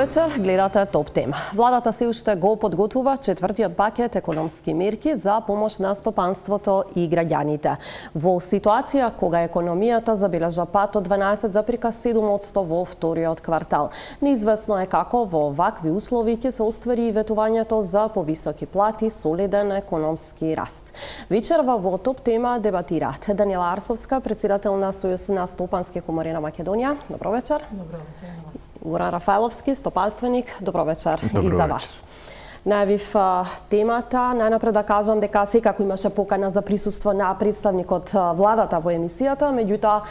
вечер, гледате Топ тема. Владата се уште го подготвува четвртиот пакет економски мерки за помош на стопанството и граѓаните. Во ситуација кога економијата забележа пат од 12,7% во вториот квартал. Неизвестно е како во вакви услови ќе се оствари ветувањето за повисоки плати, солиден економски раст. Вечерва во Топ тема дебатираат Даниела Арсовска, председател на Сојуз на стопански комори на Македонија. Добро вечер. Добро вечер на вас. Горан Рафаеловски, стопанственик. Добро вечер Добро и за вечер. вас. Најавив темата, најнапред да кажам дека секако имаше покана за присуство на представник од владата во емисијата, меѓутоа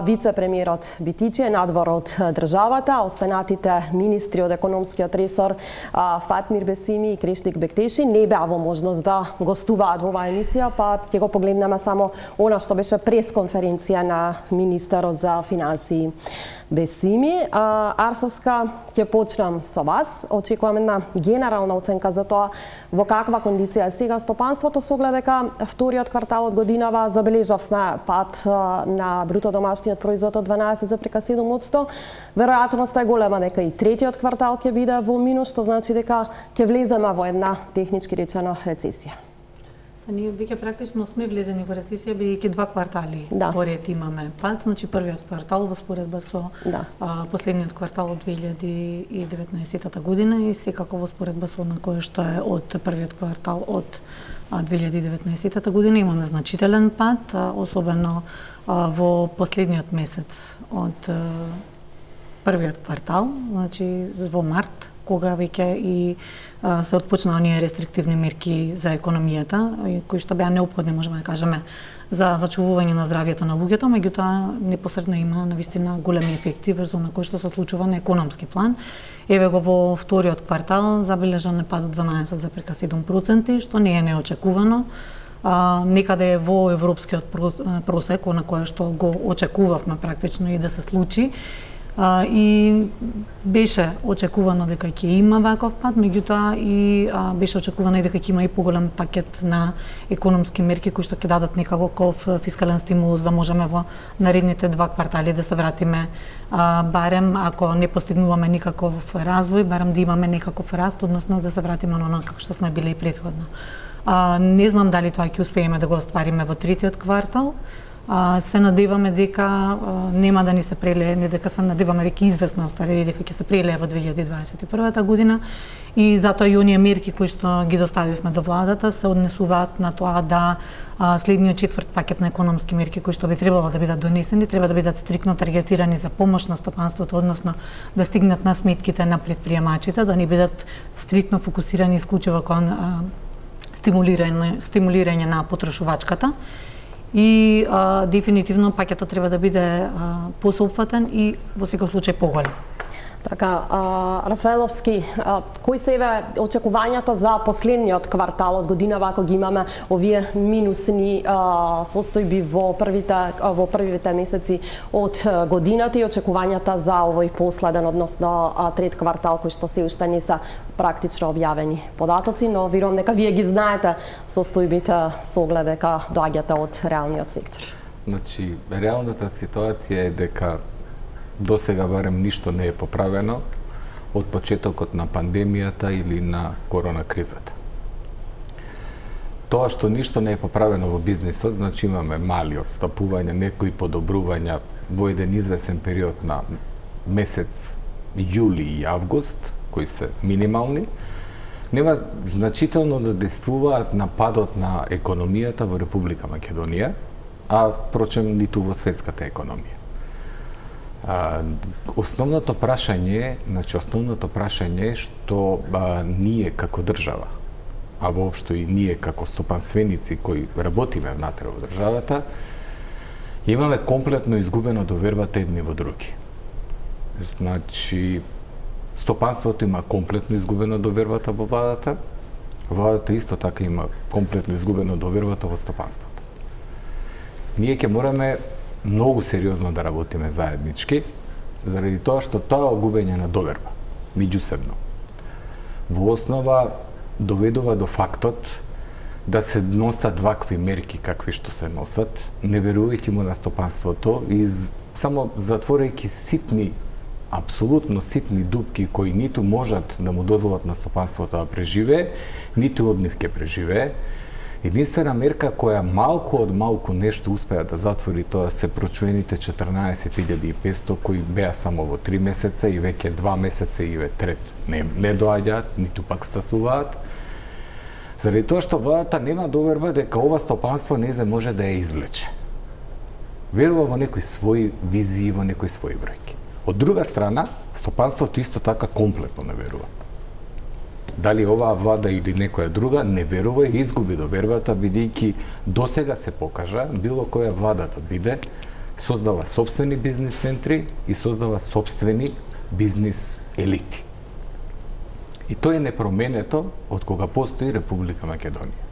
вице-премиерот Битичи е надвор од државата, останатите министри од економскиот ресор Фатмир Бесими и Крештик Бектеши не беа во можност да гостуваат во оваа емисија, па ќе го погледнеме само она што беше пресконференција на министерот за финансии Бесими. Арсовска, ќе почнам со вас. Очекувам една генерална оценка за тоа во каква кондиција е сега стопанството, со оглед дека вториот квартал од годинава забележавме пат на бруто домашниот производ од 12,7%. Веројатноста е голема дека и третиот квартал ќе биде во минус, што значи дека ќе влеземе во една технички речено рецесија. Ние веќе практично сме влезени во рецесија, бидејќи два квартали поред имаме пат. Значи првиот квартал во споредба со последниот квартал од 2019 година и секако во споредба со на кое што е од првиот квартал од 2019 година имаме значителен пат, особено во последниот месец од првиот квартал, значи во март, кога веќе и се отпочнаа оние рестриктивни мерки за економијата, кои што беа неопходни, можеме да кажеме, за зачувување на здравјето на луѓето, меѓутоа непосредно има навистина големи ефекти врз она кој што се случува на економски план. Еве го во вториот квартал забележан е пад од 12,7%, што не е неочекувано. Некаде е во европскиот просек, на кое што го очекувавме практично и да се случи. И беше очекувано дека ќе има ваков пат, меѓутоа и беше очекувано и дека ќе има и поголем пакет на економски мерки кои што ќе дадат некаков фискален стимулус да можеме во наредните два квартали да се вратиме, барем ако не постигнуваме никаков развој, барем да имаме некаков раст, односно да се вратиме на оно како што сме биле и претходно. Не знам дали тоа ќе успееме да го оствариме во третиот квартал. Се надеваме дека нема да ни се прелее, не дека се надеваме дека известно дека ќе се прелее во 2021 година и затоа и оние мерки кои што ги доставивме до владата се однесуваат на тоа да следниот четврт пакет на економски мерки кои што би требало да бидат донесени, треба да бидат стрикно таргетирани за помош на стопанството, односно да стигнат на сметките на претприемачите, да не бидат стрикно фокусирани исклучиво кон стимулирање на потрошувачката. И дефинитивно пакетот треба да биде посеопфатен и во секој случај поголем. Така, Рафаеловски, кои се очекувањата за последниот квартал од годинава, ако ги имаме овие минусни состојби во првите месеци од годината и очекувањата за овој последен, односно трет квартал, кои што се уште не се практично објавени податоци, но верувам дека вие ги знаете состојбите со оглед дека доаѓате од реалниот сектор. Значи, реалната ситуација е дека до сега барем ништо не е поправено од почетокот на пандемијата или на корона кризата. Тоа што ништо не е поправено во бизнисот, значи имаме мали отстапувања, некои подобрувања во еден извесен период на месец јули и август, кои се минимални, нема значително да действуваат на падот на економијата во Република Македонија, а впрочем ниту во светската економија. Основното прашање е што ние како држава, а воопшто и ние како стопанственици кои работиме внатре во државата, имаме комплетно изгубено довербата едни во други. Значи, стопанството има комплетно изгубено довербата во владата, владата исто така има комплетно изгубено довербата во стопанството. Ние ќе мораме многу сериозно да работиме заеднички, заради тоа што тоа губење на доверба, меѓусебно, во основа доведува до фактот да се носат вакви мерки какви што се носат, не верувајќи му на стопанството и само затворајќи ситни апсолутно ситни дупки кои ниту можат да му дозволат на стопанството да преживее, ниту од нив ќе преживее. Единствена мерка која малку од малку нешто успеа да затвори, тоа се прочуените 14.500 кои беа само во 3 месеца и веќе 2 месеца и трет не доаѓаат, ниту пак стасуваат. Заради тоа што владата нема доверба дека ова стопанство не може да ја извлече. Верува во некои своји визии, во некои своји бројки. Од друга страна, стопанството исто така комплетно не верува. Дали оваа влада или некоја друга не верува и изгуби довербата, бидејќи досега се покажа, било која влада да биде, создава сопствени бизнис центри и создава сопствени бизнис елити. И тоа е непроменето од кога постои Република Македонија.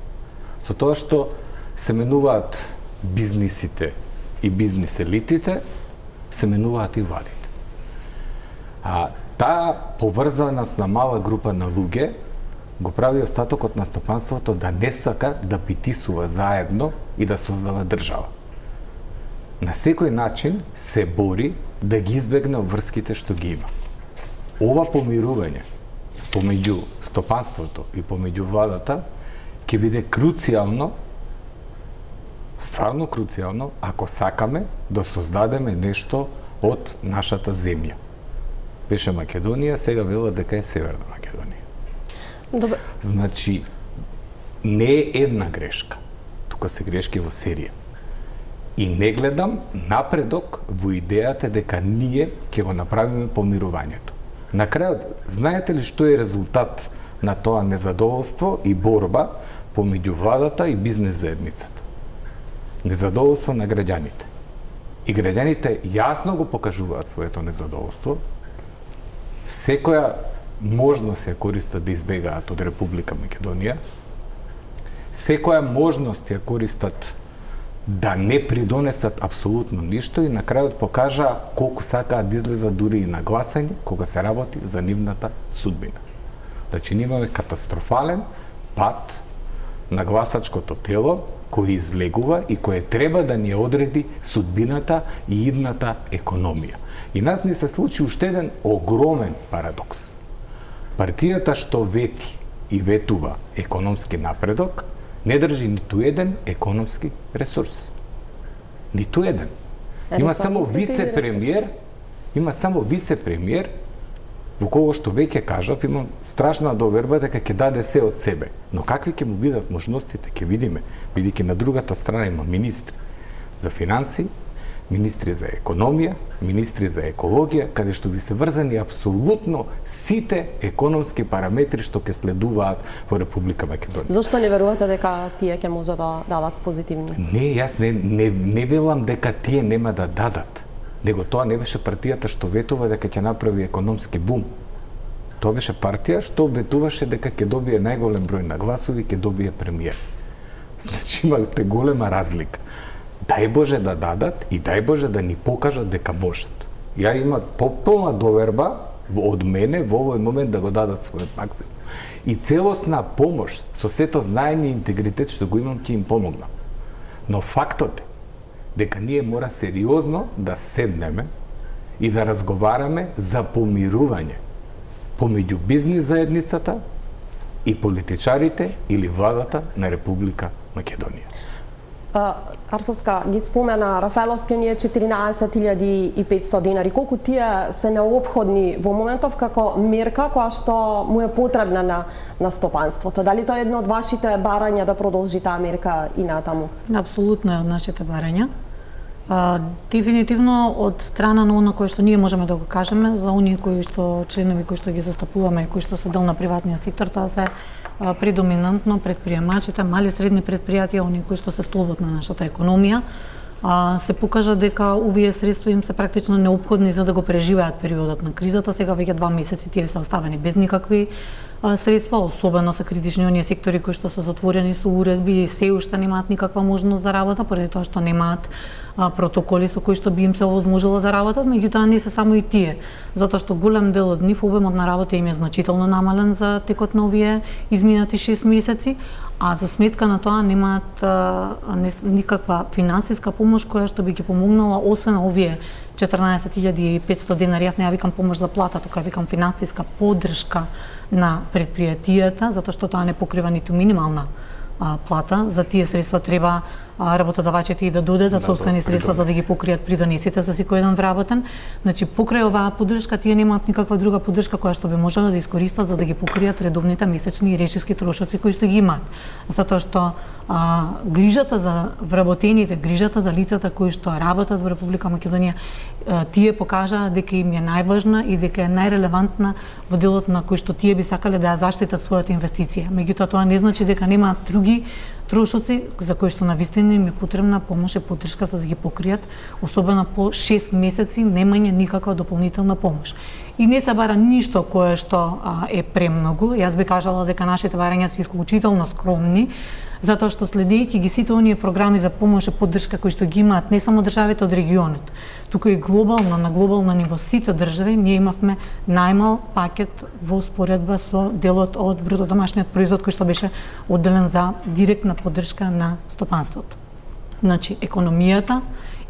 Со тоа што се менуваат бизнисите и бизнис елитите, се менуваат и владите. А таа поврзаност на мала група на луѓе го прави остатокот на стопанството да не сака да питисува заедно и да создава држава. На секој начин се бори да ги избегне обврските што ги има. Ова помирување помеѓу стопанството и помеѓу владата ќе биде круцијално, стварно круцијално, ако сакаме да создадеме нешто од нашата земја. Беше Македонија, сега велат дека е Северна Македонија. Добре. Значи, не е една грешка, тука се грешки во серија. И не гледам напредок во идејата дека ние ќе го направиме помирувањето. На крајот, знаете ли што е резултат на тоа незадоволство и борба помеѓу владата и бизнес заедницата? Незадоволство на граѓаните. И граѓаните јасно го покажуваат своето незадоволство. Секоја можност ја користат да избегаат од Република Македонија. Секоја можност ја користат да не придонесат апсолутно ништо и на крајот покажа колку сакаат да излезат дури и на гласање кога се работи за нивната судбина. Значи, имаме катастрофален пат на гласачкото тело кој излегува и кој треба да ни одреди судбината и идната економија. И нас ни се случи уште еден огромен парадокс. Партијата што вети и ветува економски напредок, не држи ниту еден економски ресурс. Ниту еден. Има само вице-премиер, во кого што веќе кажав, имам страшна доверба дека ќе даде се од себе. Но какви ќе му бидат можностите, ќе видиме, бидејќи на другата страна има министри за финанси, министри за економија, министри за екологија, каде што би се врзани апсолутно сите економски параметри што ќе следуваат во Република Македонија. Зошто не верувате дека тие ќе може да дадат позитивни? Не, јас не велам дека тие нема да дадат. Него тоа не беше партијата што ветува дека ќе направи економски бум. Тоа беше партија што ветуваше дека ќе добие најголем број на гласови, ќе добие премиер. Значи имате голема разлика. Дај Боже да дадат и дај Боже да ни покажат дека можат. Ја имат пополна доверба од мене во овој момент да го дадат својот максимум. И целосна помош со сето знаење и интегритет што го имам ќе им помогнам. Но фактот е дека ние мора сериозно да седнеме и да разговараме за помирување помеѓу бизнис заедницата и политичарите или владата на Република Македонија. Арсовска ги спомена Рафаеловски оние 14.500 денари. Колку тие се неопходни во моментов како мерка која што му е потребна на стопанството? Дали тоа е едно од вашите барања да продолжи таа мерка и натаму? Апсолутно е од нашите барања. Дефинитивно од страна на она кое што ние можеме да го кажеме за оние кои што членови кои што ги застапуваме и кои што се дел на приватниот сектор, тоа се предоминантно предприемачите, мали и средни предпријатија, оние кои што се столбот на нашата економија, се покажа дека овие средства им се практично неопходни за да го преживеат периодот на кризата. Сега веќе 2 месеци тие се оставени без никакви средства, особено се критични оние сектори кои што се затворени со уредби и се уште немаат никаква можност за работа, поради тоа што немаат протоколи со кои што би им се овозможило да работат, меѓутоа не се само и тие, затоа што голем дел од нив обемот на работа им е значително намален за текот на овие изминати 6 месеци, а за сметка на тоа немаат никаква финансиска помош која што би ги помогнала освен овие 14.500 денари, јас не ја викам помош за плата, тука викам финансиска поддршка на предпријатијата, затоа што тоа не покрива ниту минимална плата. За тие средства треба работодавачите и да додадат собствени средства за да ги покријат придонесите за секој еден вработен. Значи, покрај оваа поддршка, тие немаат никаква друга поддршка која што би можела да искористат за да ги покријат редовните месечни и речиски трошоци кои што ги имаат. Затоа што грижата за вработените, грижата за лицата кои што работат во Република Македонија, тие покажаа дека им е најважна и дека е најрелевантна во делот на кој што тие би сакале да ја заштитат својата инвестиција. Меѓутоа, тоа не значи дека немаат други трошоци за кои што навистина им е потребна помош и поддршка за да ги покријат, особено по 6 месеци немање никаква дополнителна помош. И не се бара ништо кое што е премногу. Јас би кажала дека нашите барања се исклучително скромни, затоа што следејќи ги сите оние програми за помош и поддршка кои што ги имаат не само државите од регионот, туку и глобално, на глобално ниво сите држави, ние имавме најмал пакет во споредба со делот од бруто домашниот производ кој што беше одделен за директна поддршка на стопанството. Значи, економијата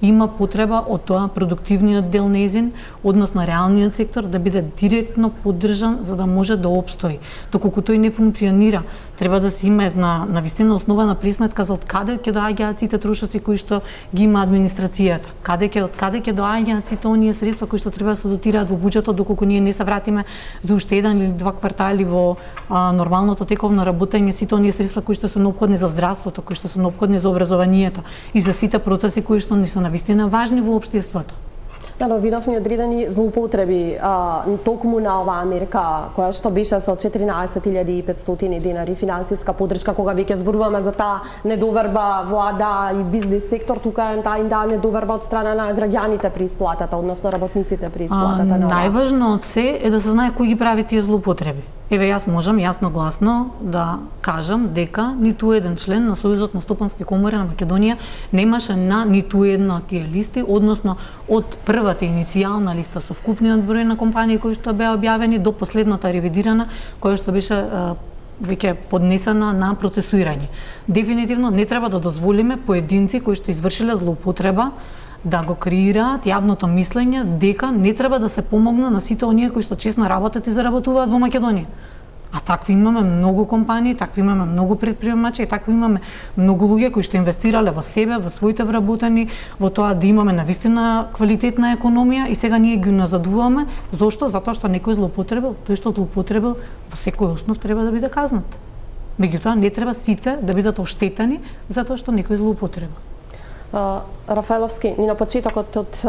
има потреба од тоа продуктивниот дел нејзин, односно реалниот сектор да биде директно поддржан за да може да опстои. Доколку тој не функционира, треба да се има една навистина основана присметка за од каде ќе доаѓаат сите трошоци кои што ги има администрацијата. Од каде ќе доаѓаат сите оние средства кои што треба да се дотираат во буџетот доколку ние не се вратиме за уште еден или два квартали во нормалното тековно работење, сите оние средства кои што се неопходни за здравството, кои што се неопходни за образованието и за сите процеси кои што не се навистина важни во општеството. Да, но видовме одредени злоупотреби токму на оваа мерка која што беше со 14.500 денари финансиска поддршка, кога веќе зборуваме за таа недоверба влада и бизнес сектор, тука е таа недоверба од страна на граѓаните при исплатата, односно работниците при исплатата на најважно од се е да се знае кој ги прави тие злоупотреби. Еве, јас можам јасно гласно да кажам дека ниту еден член на Сојузот на стопански комори на Македонија немаше на ниту една од тие листи, односно од првата иницијална листа со вкупниот број на компании кои што беа објавени до последната ревидирана која што беше веќе поднесена на процесуирање. Дефинитивно не треба да дозволиме поединци кои што извршиле злоупотреба да го креираат јавното мислење дека не треба да се помогне на сите оние кои што честно работат и заработуваат во Македонија. А такви имаме многу компании, такви имаме многу предприемачи, такви имаме многу луѓе кои што инвестирале во себе, во своите вработени, во тоа да имаме навистина квалитетна економија и сега ние ги назадуваме. Зошто? Затоа што некој злоупотребил. Тој што злоупотребил во секој основ треба да биде казнат. Меѓутоа не треба сите да бидат оштетени затоа што некој злоупотребил. Рафаеловски, ни на почетокот од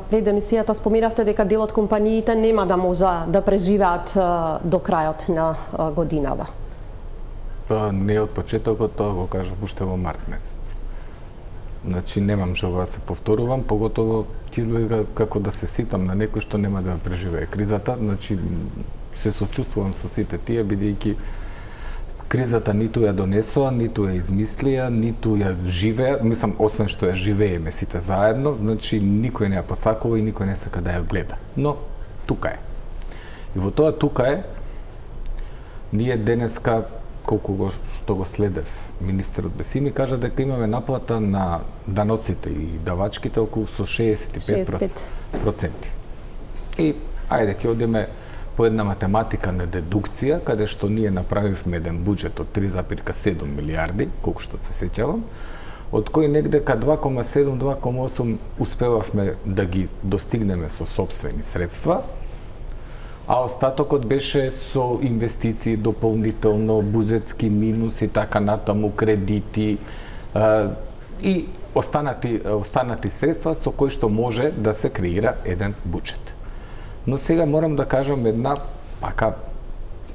пред емисијата споминавте дека дел од компаниите нема да може да преживеат до крајот на годинава. Не од почетокот, тоа го кажав уште во март месец. Значи немам желба да се повторувам, поготово ќе изгледа како да се ситам на некој што нема да преживее кризата. Значи се сочувствувам со сите тие, бидејќи кризата ниту ја донесоа, ниту ја измислија, ниту ја живеа, мислам, освен што ја живееме сите заедно, значи никој не ја посакува и никој не сака да ја гледа. Но тука е. И во тоа тука е, ние денеска, колку што го следев, министерот Бесими кажа дека имаме наплата на даноците и давачките околу со 65%. И ајде ќе одиме по една математика на дедукција, каде што ние направивме еден буџет од 3,7 милиарди, колку што се сеќавам, од кои негде ка 2,7-2,8 успевавме да ги достигнеме со сопствени средства, а остатокот беше со инвестиции дополнително, буџетски минус и така натаму, кредити и останати средства со кои што може да се креира еден буџет. Но сега морам да кажам една пака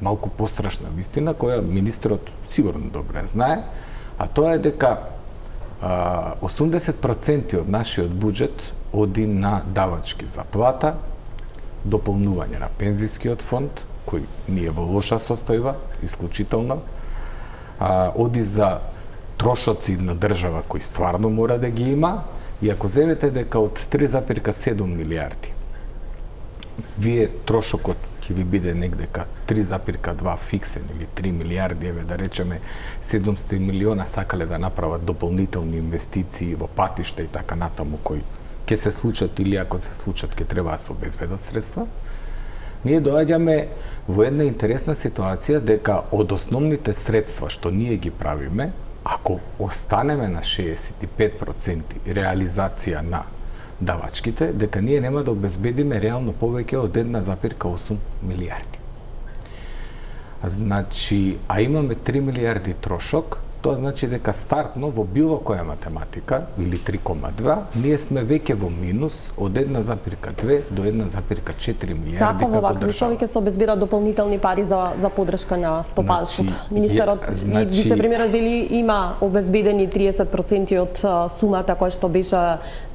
малку пострашна вистина која министерот сигурно добре знае, а тоа е дека 80% од нашиот буџет оди на давачки за плата, дополнување на пензискиот фонд, кој ни е во лоша состојба, исклучително, оди за трошоци на држава кои стварно мора да ги има, и ако земете дека од 3,7 милиарди вие трошокот ќе ви биде негде ка 3,2 фиксен или 3 милиарди, еве да речеме 700 милиона сакале да направат дополнителни инвестиции во патишта и така натаму кои ќе се случат или ако се случат ќе треба да се обезбедат средства, ние доаѓаме во една интересна ситуација дека од основните средства што ние ги правиме, ако останеме на 65% реализација на давачките, дека ние нема да обезбедиме реално повеќе од 1,8 милиарди. Значи, а имаме 3 милиарди трошок, тоа значи дека стартно во било која математика, или 3,2, ние сме веќе во минус од 1,2 до 1,4 милиарди како во вакви услови ќе се обезбедат дополнителни пари за поддршка на стопанството? Министерот и вице-премиерот вели има обезбедени 30% од сумата која што беше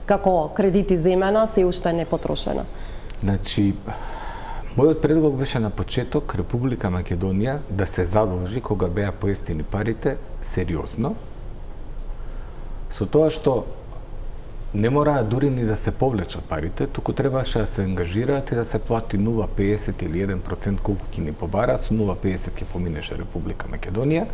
како кредити земена, се уште не потрошена. Значи, мојот предлог беше на почеток Република Македонија да се задолжи кога беа поевтини парите сериозно, со тоа што не мора дури ни да се повлечат парите, туку требаше да се ангажираат и да се плати 0,50 или 1% колку ќе ни побара, со 0,50 ќе поминеше Република Македонија,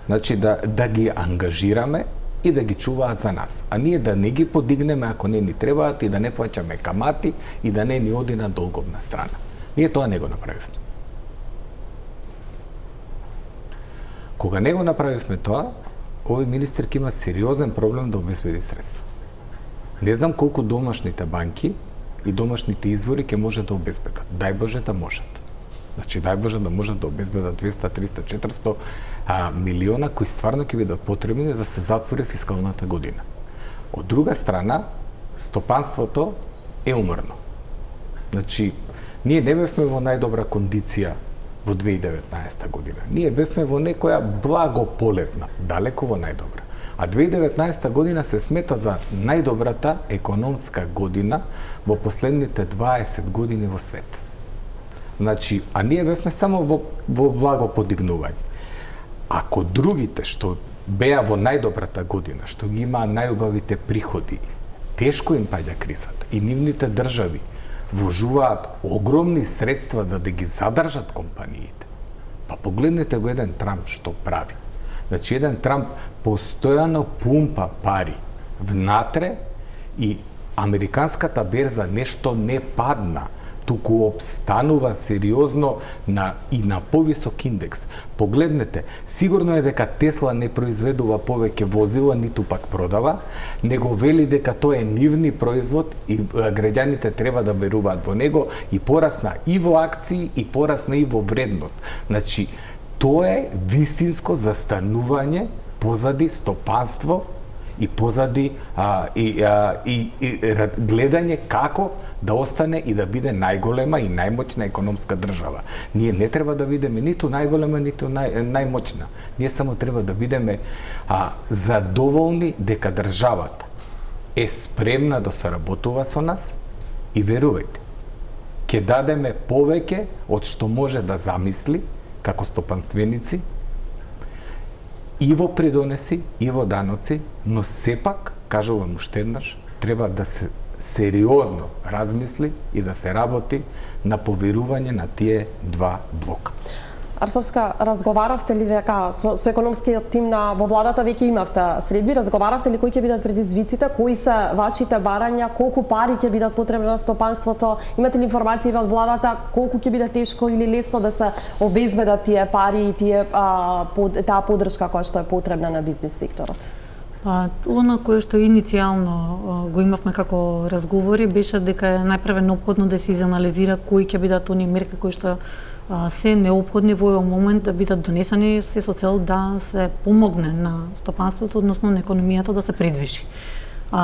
значи да ги ангажираме и да ги чуваат за нас. А ние да не ги подигнеме ако не ни требаат и да не плаќаме камати и да не ни оди на долговна страна. Ние тоа не го направивме. Кога не го направивме тоа, овој министер ќе има сериозен проблем да обезбеди средства. Не знам колку домашните банки и домашните извори ќе може да обезбедат. Дај Боже да можат. Значи, дај Боже да можат да обезбедат 200, 300, 400 милиона кои стварно ќе бидат потребни да се затвори фискалната година. Од друга страна, стопанството е умрно. Значи, ние не бевме во најдобра кондиција во 2019 година. Ние бевме во некоја благополетна, далеко во најдобра. А 2019 година се смета за најдобрата економска година во последните 20 години во свет. Значи, а ние бевме само во благоподигнување. Ако другите што беа во најдобрата година, што ги имаа најубавите приходи, тешко им паѓа кризата и нивните држави вложуваат огромни средства за да ги задржат компаниите. Па погледнете го еден Трамп што прави. Значи, еден Трамп постојано пумпа пари внатре и американската берза нешто не падна, туку обстанува сериозно и на повисок индекс. Погледнете, сигурно е дека Тесла не произведува повеќе возила, ниту пак продава, него вели дека тоа е нивни производ и граѓаните треба да веруваат во него и порасна и во акции и порасна и во вредност. Значи, тоа е вистинско застанување позади стопанство и позади гледање како да остане и да биде најголема и најмоćна економска држава. Ние не треба да бидеме ниту најголема, ниту најмоćна. Ние само треба да бидеме задоволни дека државата е спремна да соработува со нас и верувајте, ќе дадеме повеќе од што може да замисли како стопанственици, и во придонеси, и во даноци, но сепак, кажувам уште еднаш, треба да се сериозно размисли и да се работи на поверување на тие два блока. Арсовска, разговаравте ли века со економскиот тим во владата, веќе имавте средби, разговаравте ли кои ќе бидат предизвиците, кои се вашите барања, колку пари ќе бидат потребни на стопанството, имате ли информации од владата колку ќе биде тешко или лесно да се обезбедат тие пари и таа поддршка која што е потребна на бизнис секторот? Она кое што иницијално го имавме како разговори беше дека е најпрве неопходно да се изанализира кои ќе бидат оние мерки кои што се неопходни во овој момент да бидат донесени се со цел да се помогне на стопанството, односно на економијата да се придвижи.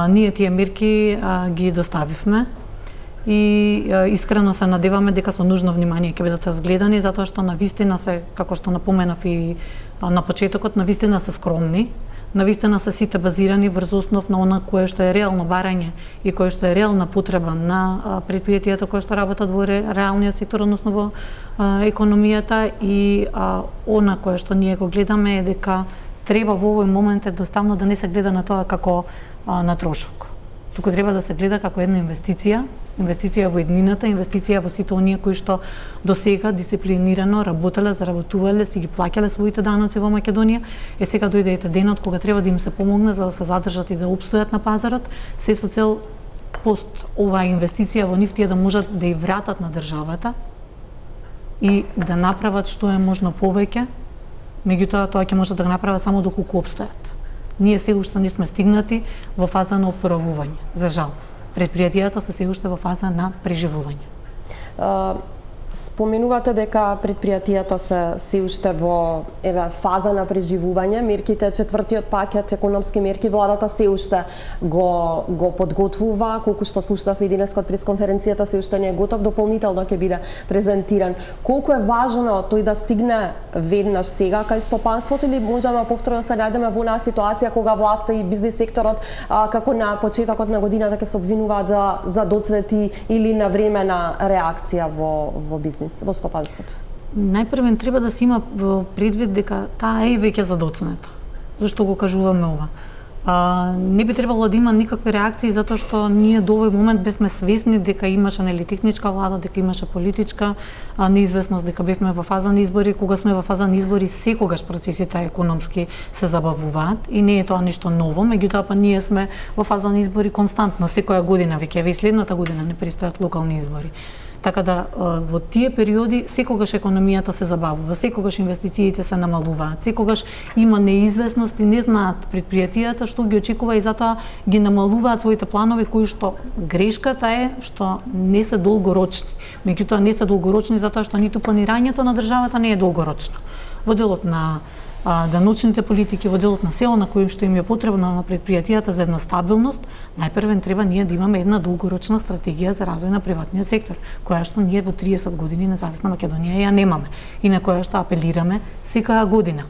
Ние тие мерки ги доставивме и искрено се надеваме дека со нужно внимание ќе бидат разгледани, затоа што навистина се, како што напоменав и на почетокот, навистина се скромни, навистина се сите базирани врз основ на она кое што е реално барање и кое што е реална потреба на предпријатијата кои што работат во реалниот сектор, односно во економијата, и она кое што ние го гледаме е дека треба во овој момент едноставно да не се гледа на тоа како на трошок. Туку треба да се гледа како една инвестиција во еднината, инвестиција во сите оние кои што досега дисциплинирано работеле, заработувале, си ги плаќале своите даноци во Македонија. Сега дојде денот кога треба да им се помогне за да се задржат и да опстојат на пазарот, се со цел пост оваа инвестиција во нив, тие да можат да ја вратат на државата и да направат што е можно повеќе, меѓутоа тоа ќе може да го направат само доколку обстојат. Ние се уште не сме стигнати во фаза на оправување, за жал. Предпријатијата се уште во фаза на преживување. Споменувате дека предпријатијата се уште во фаза на преживување. Мерките, четвртиот пакет економски мерки, владата се уште го подготвува. Колку што слушнавме и денес кod пресконференцијата, се уште не е готов, дополнително ќе биде презентиран. Колку е важно тој да стигне веднаш сега кај стопанството, или можеме повторно да се најдеме во онаа ситуација кога власта и бизнис секторот како на почетокот на годината ќе се обвинуваат за доцнети или навремена реакција во бизнис, во стопанството? Најпрвен треба да се има предвид дека таа е веќе задоцнета. Зашто го кажуваме ова? Не би требало да има никакви реакции, затоа што ние до овој момент бевме свесни дека имаше техничка влада, дека имаше политичка неизвестност, дека бевме во фаза на избори. Кога сме во фаза на избори, секогаш процесите економски се забавуваат и не е тоа ништо ново, меѓутоа па ние сме во фаза на избори константно, секоја година, веќе и следната година не престојат локални избори. Така да во тие периоди секогаш економијата се забавува, секогаш инвестициите се намалуваат, секогаш има неизвестност и не знаат предпријатијата што ги очекува и затоа ги намалуваат своите планови, кои што грешката е што не се долгорочни. Меѓутоа не се долгорочни затоа што ниту планирањето на државата не е долгорочно. Во делот на даночните политики, во делот на село на кој што им е потребно на предпријатијата за една стабилност, најпрвен треба ние да имаме една долгорочна стратегија за развој на приватниот сектор, која што ние во 30 години независна Македонија ја немаме и на која што апелираме секоја година.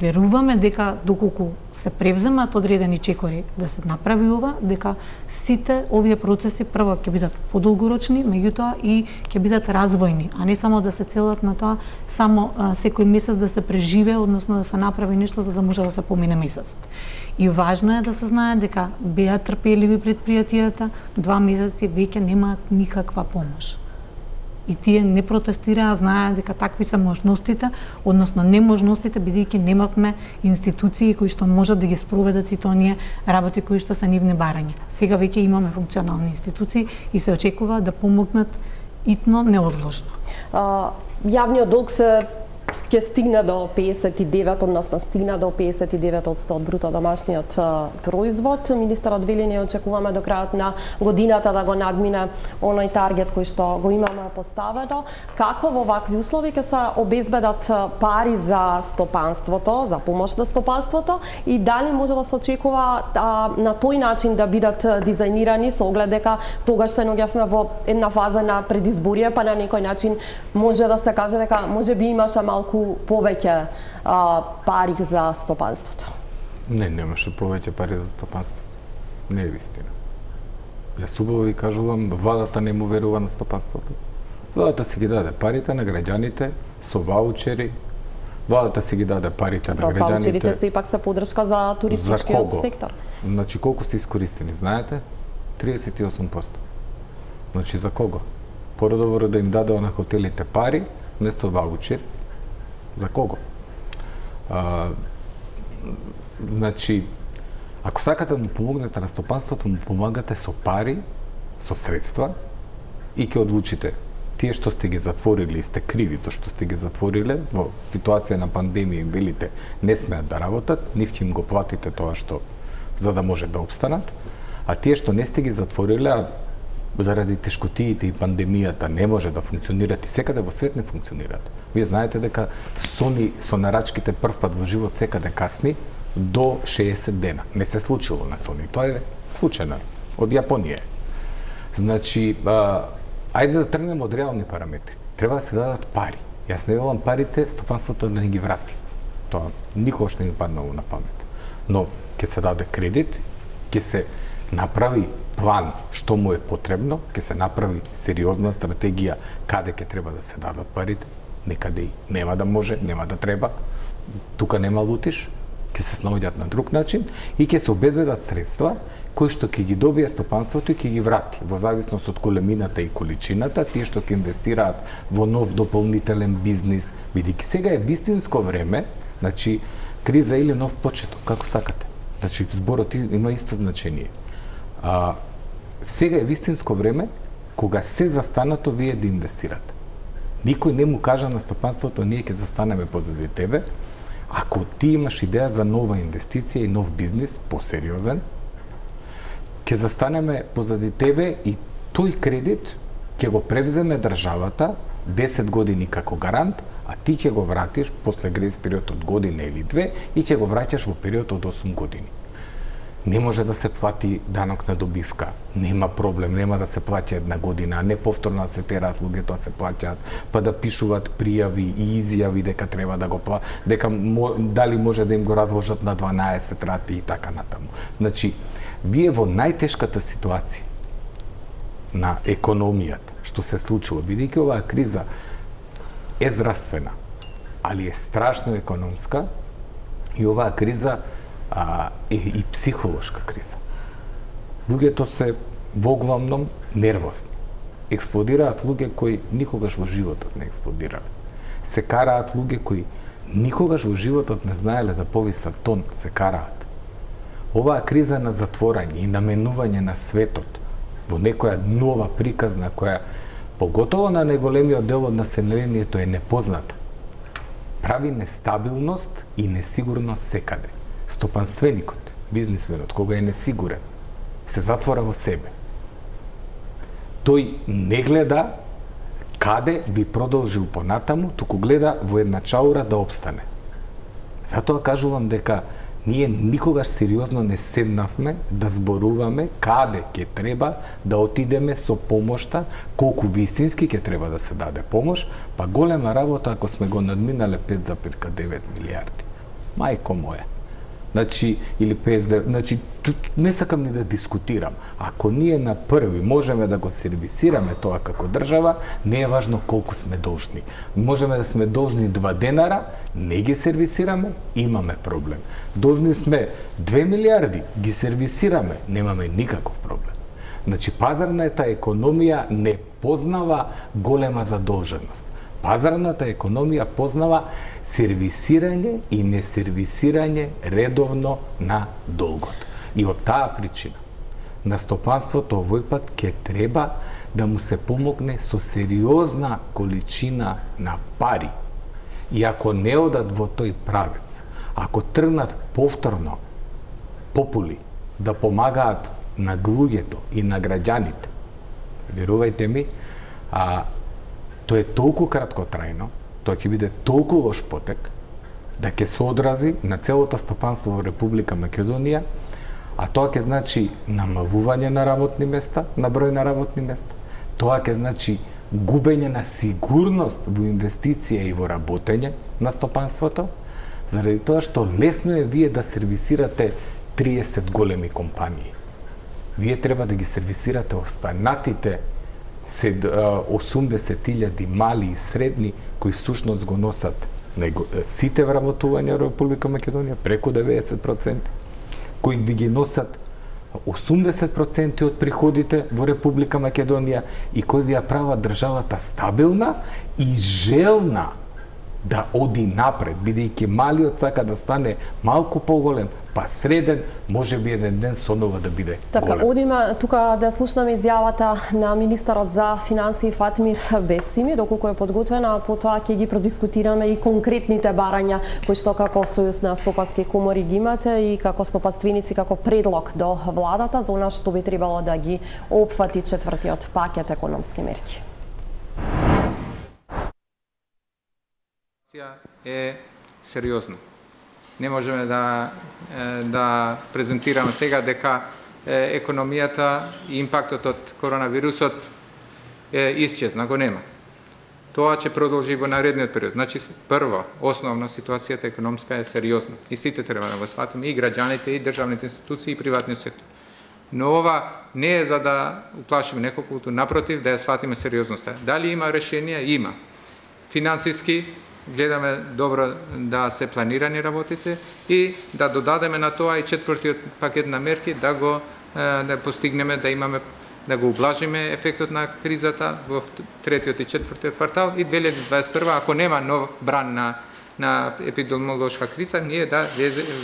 Веруваме дека доколку се превземат одредени чекори да се направи ова, дека сите овие процеси прво ќе бидат подолгорочни, меѓутоа и ќе бидат развојни, а не само да се целат на тоа само секој месец да се преживе, односно да се направи нешто за да може да се помине месецот. И важно е да се знае дека беа трпеливи предпријатијата, 2 месеци веќе немаат никаква помош. И тие не протестираа, знаеа дека такви се можностите, односно неможностите, бидејќи немавме институции кои што можат да ги спроведат сите оние работи кои што се нивни барања. Сега веќе имаме функционални институции и се очекува да помогнат итно, неодложно. Јавниот долг ќе стигне до 59, односно стигна до 59% од бруто домашниот производ. Министерот вели не очекуваме до крајот на годината да го надмине оној таргет кој што го имаме поставено. Како во вакви услови ќе се обезбедат пари за стопанството, за помош на стопанството, и дали може да се очекува на тој начин да бидат дизајнирани со оглед дека тогаш се наоѓавме во една фаза на предизборие, па на некој начин може да се каже дека можеби имаше малку повеќе пари за стопанството? Не, немаше повеќе пари за стопанството. Не е вистина. Јас убаво ви кажувам, владата не му верува на стопанството. Владата си ги даде парите на граѓаните со ваучери. Владата си ги даде парите на граѓаните. Ваучерите се ипак се подршка за туристичкиот сектор. Значи колку се искористени, знаете? 38%. Значи за кого? Подобро да им даде на хотелите пари вместо ваучери. За кого? Значи, ако сакате да му помогнете на стопанството, му помагате со пари, со средства и ќе одлучите. Тие што сте ги затворили и сте криви зашто сте ги затвориле, во ситуација на пандемија им велите не смеат да работат, нив ќе им го платите тоа што за да може да обстанат, а тие што не сте ги затвориле, заради тешкотиите и пандемијата не може да функционират и секаде во свет не функционираат. Вие знаете дека Sony со нарачките првпат во живот секаде касни до 60 дена. Не се случило на Sony, тоа е случајно. Од Јапонија. Значи, ајде да тргнеме од реални параметри. Треба да се дадат пари. Јас не велам парите стопанството да не ги врати. Тоа никогаш не ми паднало на памет. Но ќе се даде кредит, ќе се направи план што му е потребно, ќе се направи сериозна стратегија каде ќе треба да се дадат парите, некаде и нема да може, нема да треба, тука нема лутиш, ќе се снаоѓат на друг начин и ќе се обезбедат средства кои што ќе ги добие стопанството и ќе ги врати во зависност од големината и количината, тие што ќе инвестираат во нов дополнителен бизнис, бидејќи сега е вистинско време, значи криза или нов почеток, како сакате. Значи зборот има исто значење. сега е вистинско време кога се застанато вие да инвестирате. Никој не му кажа на стопанството, ние ќе застанеме позади тебе. Ако ти имаш идеја за нова инвестиција и нов бизнис, посериозен, ќе застанеме позади тебе и тој кредит ќе го превземе државата 10 години како гарант, а ти ќе го вратиш после грейс период од година или две и ќе го враќаш во период од 8 години. Не може да се плати данок на добивка. Нема проблем, нема да се плати една година, не повторно да се тераат луѓето да се плаќаат, па да пишуваат пријави и изјави дека треба да го дека дали може да им го разложат на 12 рати и така натаму. Значи, вие во најтешката ситуација на економијата, што се случува, бидејќи оваа криза е здравствена, али е страшно економска и оваа криза е и психолошка криза. Луѓето се воглавном нервозни. Експлодираат луѓе кои никогаш во животот не експлодирале. Се караат луѓе кои никогаш во животот не знаеле да повисат тон, се караат. Оваа криза на затворање и наменување на светот во некоја нова приказна која поготово на најголемиот дел од населението е непозната, прави нестабилност и несигурност секаде. Стопанственикот, бизнисменот, кога е несигурен, се затвора во себе. Тој не гледа каде би продолжил понатаму, туку гледа во една чаура да обстане. Затоа кажувам дека ние никогаш сериозно не седнавме да зборуваме каде ќе треба да отидеме со помошта, колку вистински ќе треба да се даде помош, па голема работа ако сме го надминале 5,9 милиарди. Мајко моја. Значи, или 59, значи, не сакам ни да дискутирам. Ако ние на први можеме да го сервисираме тоа како држава, не е важно колку сме должни. Можеме да сме должни 2 денара, не ги сервисираме, имаме проблем. Должни сме 2 милиарди, ги сервисираме, немаме никаков проблем. Значи, пазарната економија не познава голема задолженост. Пазарната економија познава сервисирање и несервисирање редовно на долгот. И од таа причина на стопанството овој пат ќе треба да му се помогне со сериозна количина на пари. И ако не одат во тој правец, ако тргнат повторно попули да помагаат на луѓето и на граѓаните, верувајте ми, тоа е толку краткотрајно, тоа ќе биде толку лош потек, да ќе се одрази на целото стопанство во Република Македонија, а тоа ќе значи намалување на работни места, на број на работни места, тоа ќе значи губење на сигурност во инвестиција и во работење на стопанството, заради тоа што лесно е вие да сервисирате 30 големи компании. Вие треба да ги сервисирате останатите 80.000 мали и средни кои всушност го носат сите вработувања во Република Македонија, преку 90%, кои би ги носат 80% од приходите во Република Македонија и кои ви ја прават државата стабилна и желна да оди напред, бидејќи малиот сака да стане малку поголем, па среден, може би еден ден сонова да биде така, голем. Одиме тука да слушнаме изјавата на министерот за финансии Фатмир Бесими, доколку е подготвена, а потоа ќе ги продискутираме и конкретните барања кои што како Сојуз на стопански комори ги имате и како стопанственици како предлог до владата за она што би требало да ги опфати четвртиот пакет економски мерки. Е сериозно. Не можеме да презентираме сега дека економијата и импактот од коронавирусот исчезна, го нема. Тоа ќе продолжи во наредниот период. Значи, прво, основно ситуацијата економска е сериозна. И сите треба да го сватиме, и граѓаните, и државните институции, и приватниот сектор. Но ова не е за да уплашиме неколку, напротив, да ја сватиме сериозноста. Дали има решение? Има. Финансиски гледаме добро да се планирани работите и да додадеме на тоа и четвртиот пакет на мерки да постигнеме да имаме да го ублажиме ефектот на кризата во третиот и четвртиот квартал и 2021 ако нема нов бран на епидемиолошка криза, ние да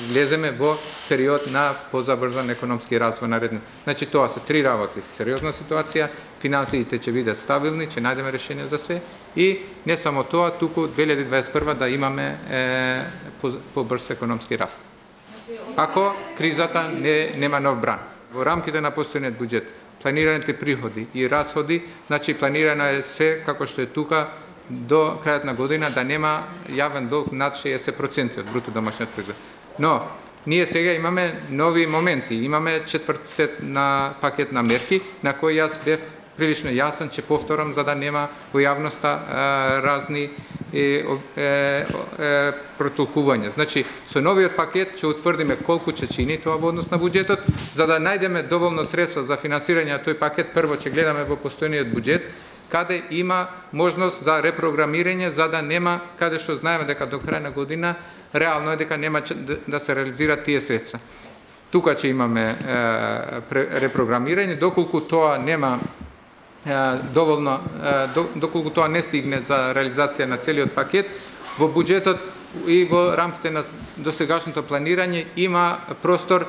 влеземе во период на позабрзан економски развој наредно. Значи тоа се три работи: сериозна ситуација, финансиите ќе бидат стабилни, ќе најдеме решение за се и не само тоа, туку 2021 да имаме побрз економски раст. Ако кризата нема нов бран. Во рамките на постојниот буџет, планираните приходи и расходи, значи планирано е се како што е тука до крајот на година да нема јавен долг над 60% од бруто домашниот производ. Но ние сега имаме нови моменти, имаме четврт сет на пакет на мерки на кои јас бев прилично јасен, че повторам за да нема во јавноста разни протолкувања. Значи, со новиот пакет ќе утврдиме колку ќе чини тоа во однос на буџетот, за да најдеме доволно средства за финансирање на тој пакет. Прво ќе гледаме во постојниот буџет каде има можност за репрограмирање, за да нема, каде што знаеме дека до крај на година реално е дека нема да се реализираат тие средства. Тука ќе имаме репрограмирање, доколку тоа нема доволно, доколку тоа не стигне за реализација на целиот пакет, во буџетот и во рамките на досегашното планирање има простор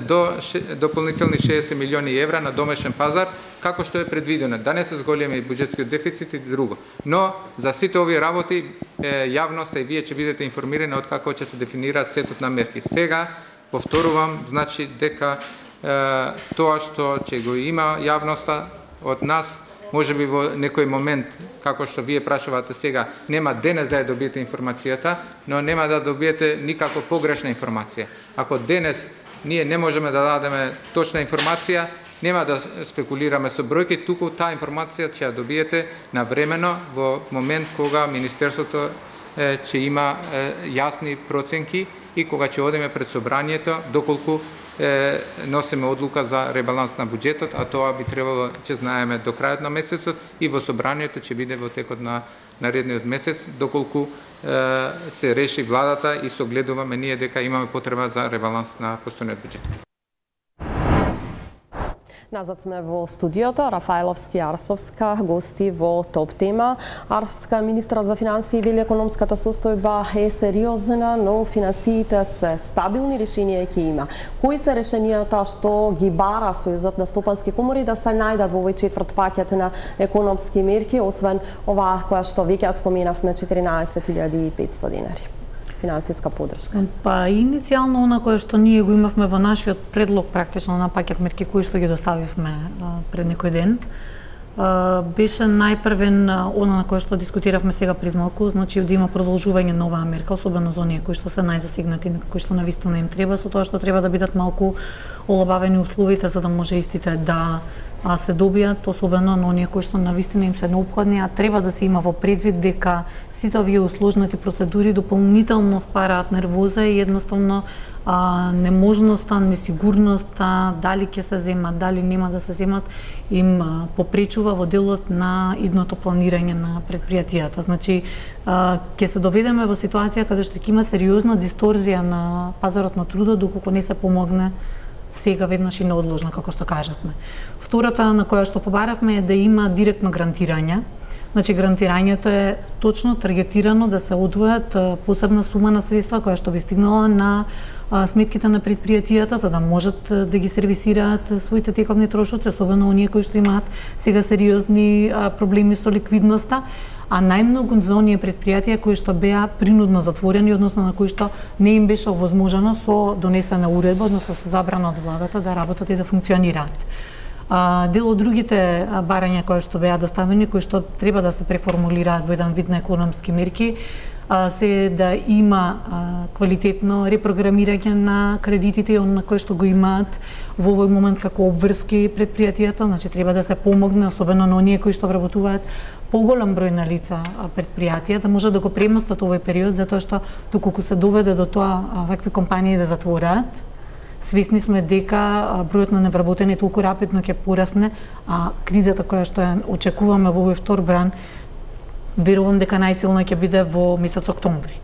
до дополнителни 60 милиони евра на домашен пазар, како што е предвидено, да не се зголеми буџетскиот дефицит и друго. Но за сите овие работи јавноста и вие ќе бидете информирани од како ќе се дефинира сетот на мерки. Сега повторувам, значи дека тоа што ќе го има јавноста од нас, можеби во некој момент, како што вие прашувате сега, нема денес да ја добиете информацијата, но нема да добиете никако погрешна информација. Ако денес ние не можеме да дадеме точна информација, нема да спекулираме со бројки, туку таа информација ќе ја добиете навремено во момент кога Министерството ќе има јасни проценки и кога ќе одиме пред собранието, доколку носиме одлука за ребаланс на буџетот, а тоа би требало ќе знаеме до крајот на месецот и во собранието ќе биде во текот на наредниот месец, доколку се реши владата и согледуваме ние дека имаме потреба за ребаланс на постојниот буџет. Назад сме во студиото. Рафаеловски и Арсовска гости во топ тема. Арсовска министра за финансии вели економската состојба е сериозна, но финансиите се стабилни, решенија ќе има. Кои се решенијата што ги бара Сојузот на стопански комори да се најдат во овој четврт пакет на економски мерки, освен оваа која што веќе споменавме 14.500 денари? Финансиска подршка. Па иницијално она кое што ние го имавме во нашиот предлог практично на пакет мерки кои што ги доставивме пред некој ден, беше најпрвен она на кое што дискутиравме сега пред малку, значи да има продолжување на оваа мерка, особено за оние кои што се најзасегнати, кои што навистина им треба, со тоа што треба да бидат малку олабавени условите за да може истите да се добијат, особено на оние кои што навистина им се неопходни, а треба да се има во предвид дека сите овие усложнети процедури дополнително ствараат нервоза и едноставно неможноста, несигурноста, дали ќе се земат, дали нема да се земат, им попречува во делот на идното планирање на предпријатијата. Значи, ќе се доведеме во ситуација каде што ќе има сериозна дисторзија на пазарот на трудот доколку не се помогне сега веднаш и неодложно, како што кажавме. Втората на која што побаравме е да има директно грантирање. Значи, грантирањето е точно таргетирано да се одвојат посебна сума на средства која што би стигнала на сметките на предпријатијата за да можат да ги сервисираат своите тековни трошоци, особено оние кои што имаат сега сериозни проблеми со ликвидноста, а најмногу за оние предпријатија кои што беа принудно затворени, односно на кои што не им беше овозможено со донесена уредба, односно со забрана од владата да работат и да функционираат. Дел од другите барања кои што беа доставени, кои што треба да се преформулираат во еден вид на економски мерки, се да има квалитетно репрограмирање на кредитите на кои што го имаат во овој момент како обврски предпријатијата, значи треба да се помогне особено на оние кои што вработуваат поголем број на лица предпријатија да може да го премостат овој период, затоа што доколку се доведе до тоа вакви компании да затвораат, свесни сме дека бројот на невработени толку рапидно ќе порасне, а кризата која што ја очекуваме во овој втор бран, верувам дека најсилно ќе биде во месец октомври.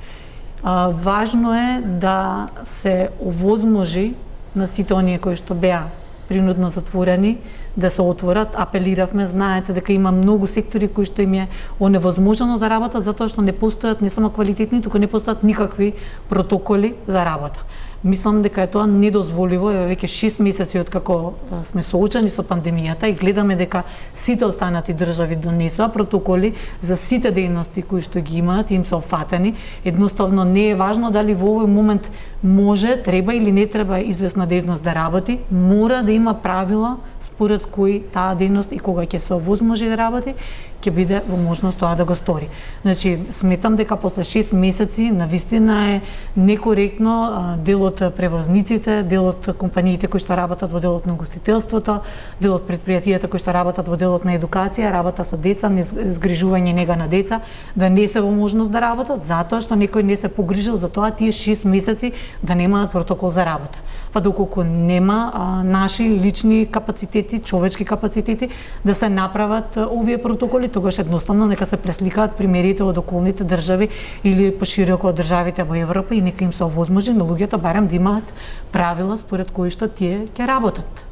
Важно е да се овозможи на сите оние кои што беа принудно затворени, да се отворат. Апелиравме, знаете дека има многу сектори кои што им е оневозможено да работат затоа што не постојат не само квалитетни, туку не постојат никакви протоколи за работа. Мислам дека е тоа недозволиво, еве веќе 6 месеци откако сме соочени со пандемијата и гледаме дека сите останати држави донесоа протоколи за сите дејности кои што ги имаат и им се опфатени. Едноставно не е важно дали во овој момент може, треба или не треба известна дејност да работи, мора да има правила според кои таа дејност и кога ќе се овозможи да работи, ќе биде во можност тоа да го стори. Значи, сметам дека после 6 месеци навистина е некоректно дел од превозниците, дел од компаниите кои што работат во делот на угостителството, дел од предпријатијата кои што работат во делот на едукација, работа со деца, згрижување нега на деца, да не се во можност да работат, затоа што некој не се погрижил за тоа тие 6 месеци да немаат протокол за работа. Па доколку нема наши лични капацитети, човечки капацитети да се направат овие протоколи, тогаш едноставно нека се пресликаат примерите од околните држави или пошироко од државите во Европа и нека им се овозможи на луѓето барем да имаат правила според кои што тие ќе работат.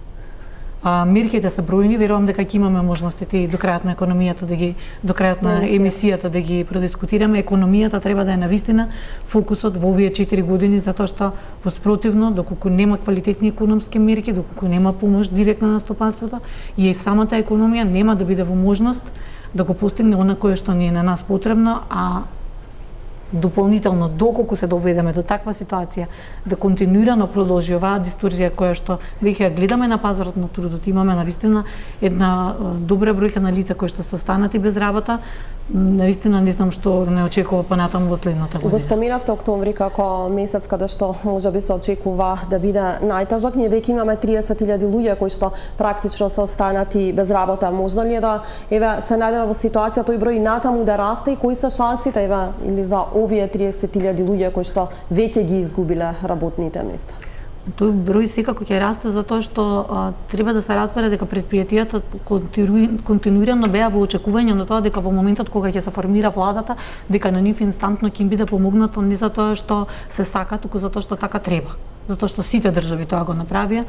Мерките се бројни, верувам дека ќе имаме можностите и до крајот на економијата до крајот на емисијата да ги продискутираме. Економијата треба да е навистина фокусот во овие 4 години, затоа што воспротивно, доколку нема квалитетни економски мерки, доколку нема помош директна на стопанството, и самата економија нема да биде во можност да го постигне она кое што ни е на нас потребно, а дополнително, доколку се доведеме до таква ситуација, да континуирано продолжи оваа дисторзија која што веќе гледаме на пазарот на трудот, имаме навистина една добра бројка на лица кои што се останати без работа, наистина не знам што не очекува понатаму во следната година. Го споминавте октомври како месец каде што можеби се очекува да биде најтежок. Ние веќе имаме 30.000 луѓе кои што практично се останати без работа. Можно ли е да се најдеме во ситуација тој број натаму да расте и кои се шансите или за овие 30.000 луѓе кои што веќе ги изгубиле работните места? Тој број секако ќе расте затоа што треба да се разбере дека предпријатијата континуирано беа во очекување на тоа дека во моментот кога ќе се формира владата, дека на нив инстантно ќе им биде помогнато не затоа што се сака, туку затоа што така треба. Затоа што сите држави тоа го направија,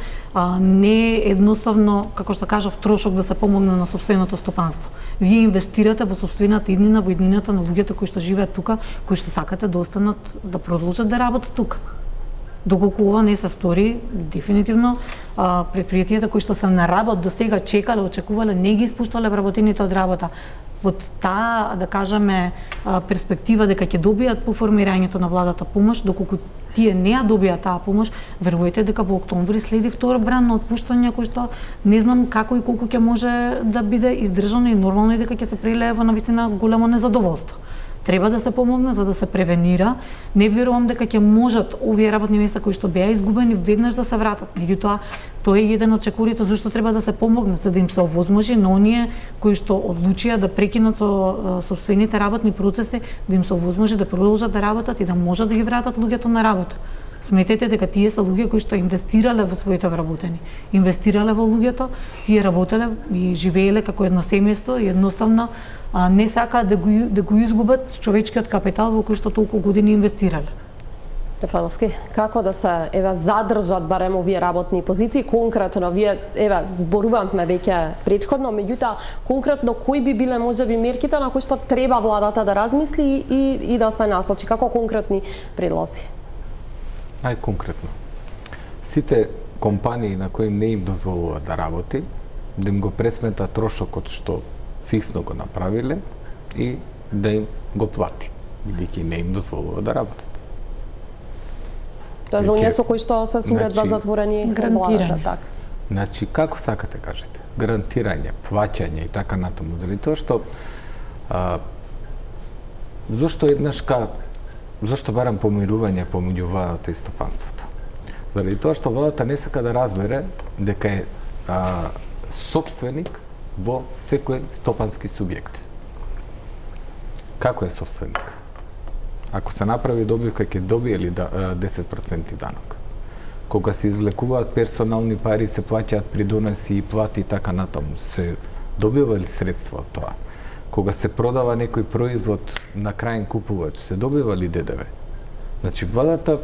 не е едноставно, како што кажав, трошок да се помогне на сопственото стопанство. Вие инвестирате во сопствената иднина, во иднината на луѓето кои што живеат тука, кои што сакате да останат да продолжат да работат тука. Доколку ова не се стори, дефинитивно предпријатијата кои што се на работ до сега чекале, очекувале, не ги испуштале вработените од работа. Во таа, да кажеме, перспектива дека ќе добијат по формирањето на владата помош, доколку тие не ја добијат таа помош, верувајте дека во октомври следи втор бран на отпуштање кој што не знам како и колку ќе може да биде издржано и нормално и дека ќе се прелее во навистина големо незадоволство. Треба да се помогне за да се превенира. Не верувам дека ќе можат овие работни места кои што беа изгубени веднаш да се вратат. Меѓутоа, тоа е еден од чекорите зашто треба да се помогне, за да им се овозможи на оние кои што одлучија да прекинат со сопствените работни процеси, да им се овозможи да продолжат да работат и да можат да ги вратат луѓето на работа. Сметете дека тие се луѓе кои што инвестирале во своите вработени, инвестирале во луѓето, тие работеле и живееле како едно семејство и едноставно не сакаат да го изгубат човечкиот капитал во кој што толку години инвестирале. Стефановски, како да се задржат барем овие работни позиции? Конкретно, вие зборувавме веќе претходно, меѓутоа конкретно кои би биле можеби мерките на кои што треба владата да размисли и да се насочи? Како конкретни предлози? Конкретно. Сите компании на кои не им дозволува да работи, да им го пресмета трошокот што фиксно го направиле и да им го плати, бидејќи не им дозволува да работат. Тоа за оние со кои што се суредба затворени владата, така. Значи, како сакате кажете? Гарантирање, плаќање и така натаму. Дали тоа што зошто барам помирување помеѓу владата и стопанството? Заради тоа што владата не сака да разбере дека е собственик во секој стопански субјект. Како е собственик? Ако се направи добивка, ќе добие ли 10% данок? Кога се извлекуваат персонални пари, се плаќаат придоноси и плати и така натаму, се добива ли средства од тоа? Кога се продава некој производ на крајен купувач, се добива ли ДДВ? Значи, владата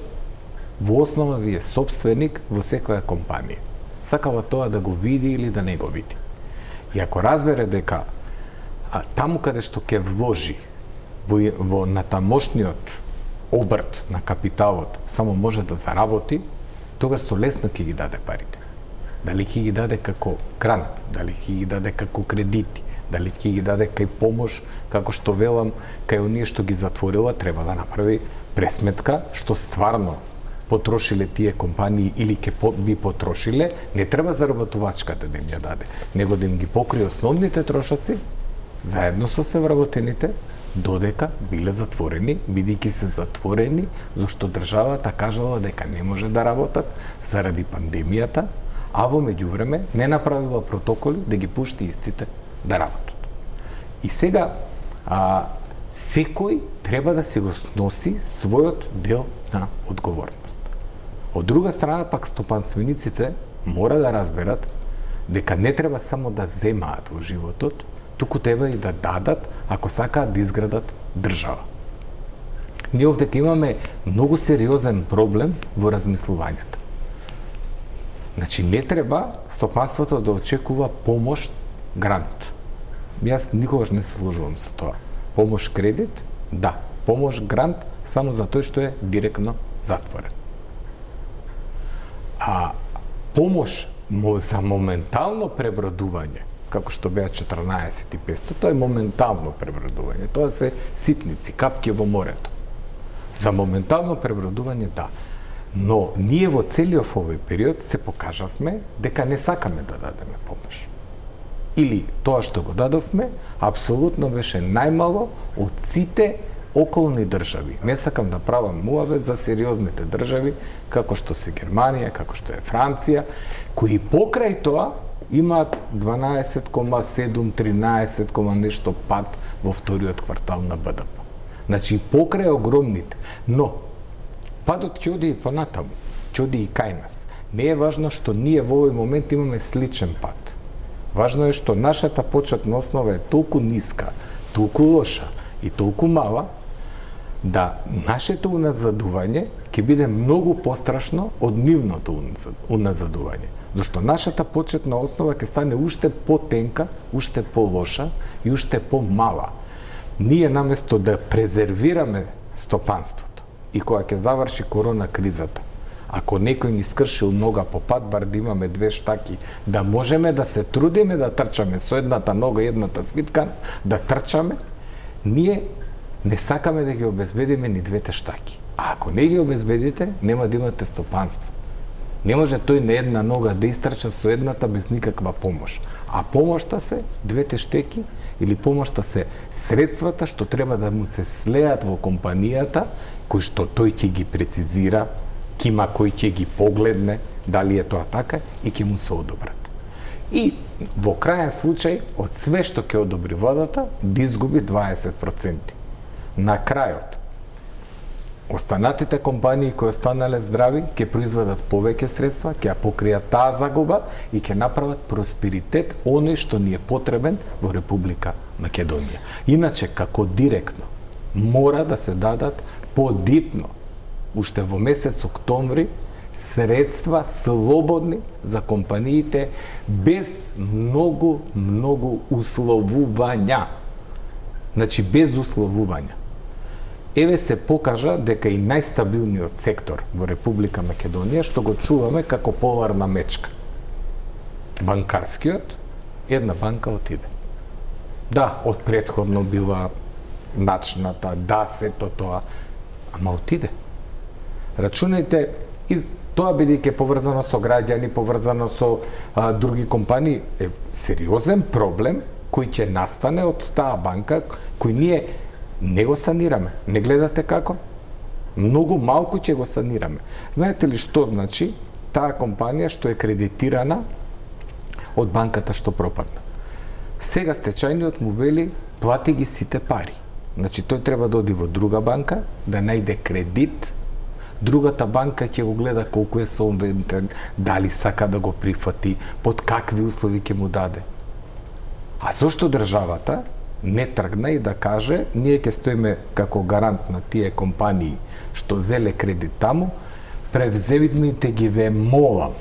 во основа ви е собственик во секоја компанија. сакала тоа да го види или да не го види. И ако разбере дека таму каде што ќе вложи во натамошниот обрт на капиталот само може да заработи, тогаш со лесно ќе ги даде парите. Дали ќе ги даде како грант, дали ќе ги даде како кредити, дали ќе ги даде кај помош, како што велам, кај оние што ги затворила, треба да направи пресметка што стварно потрошиле тие компании или ќе би потрошиле, не треба заработувачката да им ја даде, него да им ги покрие основните трошоци заедно со севработените, додека биле затворени, бидејќи се затворени, зашто државата кажала дека не може да работат заради пандемијата, а во меѓувреме не направила протоколи да ги пушти истите да работат. И сега секој треба да се го сноси својот дел на одговорност. Од друга страна пак стопанствениците мора да разберат дека не треба само да земаат во животот, туку треба и да дадат ако сакаат да изградат држава. Ние овде имаме многу сериозен проблем во размислувањето. Значи не треба стопанството да очекува помош грант. Јас никогаш не се сложувам со тоа. Помош кредит, да. Помош грант само за тој што е директно затворен. А помош за моментално пребродување, како што беа 14.500, тоа е моментално пребродување. Тоа се ситници, капки во морето. За моментално пребродување, да. Но ние во целиот овој период се покажавме дека не сакаме да дадеме помош. Или тоа што го дадовме, апсолутно беше најмало од сите околни држави. Не сакам да правам муавет за сериозните држави, како што се Германија, како што е Франција, кои покрај тоа имаат 12,7, 13, нешто пад во вториот квартал на БДП. Значи, покрај огромните. Но, падот ќе оди и понатаму, ќе оди и кај нас. Не е важно што ние во овој момент имаме сличен пад. Важно е што нашата почетна основа е толку ниска, толку лоша и толку мала, да нашето уназадување ќе биде многу пострашно од нивното уназадување. Зашто нашата почетна основа ќе стане уште потенка, уште полоша и уште помала. Ние наместо да презервираме стопанството и кога ќе заврши корона кризата, ако некој ни скршил нога по пат, бар да имаме две штаки, да можеме да се трудиме да трчаме со едната нога и едната свитка, да трчаме, ние не сакаме да ги обезбедиме ни двете штаки. А ако не ги обезбедите, нема да имате стопанство. Не може тој на една нога да истрча со едната без никаква помош. А помошта се двете штеки или помошта се средствата што треба да му се слеат во компанијата, кои што тој ќе ги прецизира, кима кој ќе ги погледне, дали е тоа така, и ќе му се одобрат. И во крајен случај, од све што ќе одобри владата, да изгуби 20%. На крајот, останатите компании кои останале здрави ќе произведат повеќе средства, ќе ја покријат таа загуба и ќе направат просперитет, оној што ни е потребен во Република Македонија. Иначе, како директно, мора да се дадат подитно, уште во месец октомври, средства слободни за компаниите без многу условувања. Значи, без условувања. Еве се покажа дека и најстабилниот сектор во Република Македонија, што го чуваме како поларна мечка. Банкарскиот, една банка отиде. Да, од претходно била начната, да, сето тоа, ама отиде. Рачунајте, и тоа бидејќи поврзано со граѓани, поврзано со други компании, е сериозен проблем кој ќе настане од таа банка, кој ние не го санираме. Не гледате како? Многу малку ќе го санираме. Знаете ли што значи таа компанија што е кредитирана од банката што пропадна? Сега стечајниот му вели плати ги сите пари. Значи тој треба да оди во друга банка, да најде кредит, другата банка ќе го гледа колку е солвентен, дали сака да го прифати, под какви услови ќе му даде. А зошто државата не тргна и да каже, ние ќе стоиме како гарант на тие компании што зеле кредит таму, превземите ги, ве молам,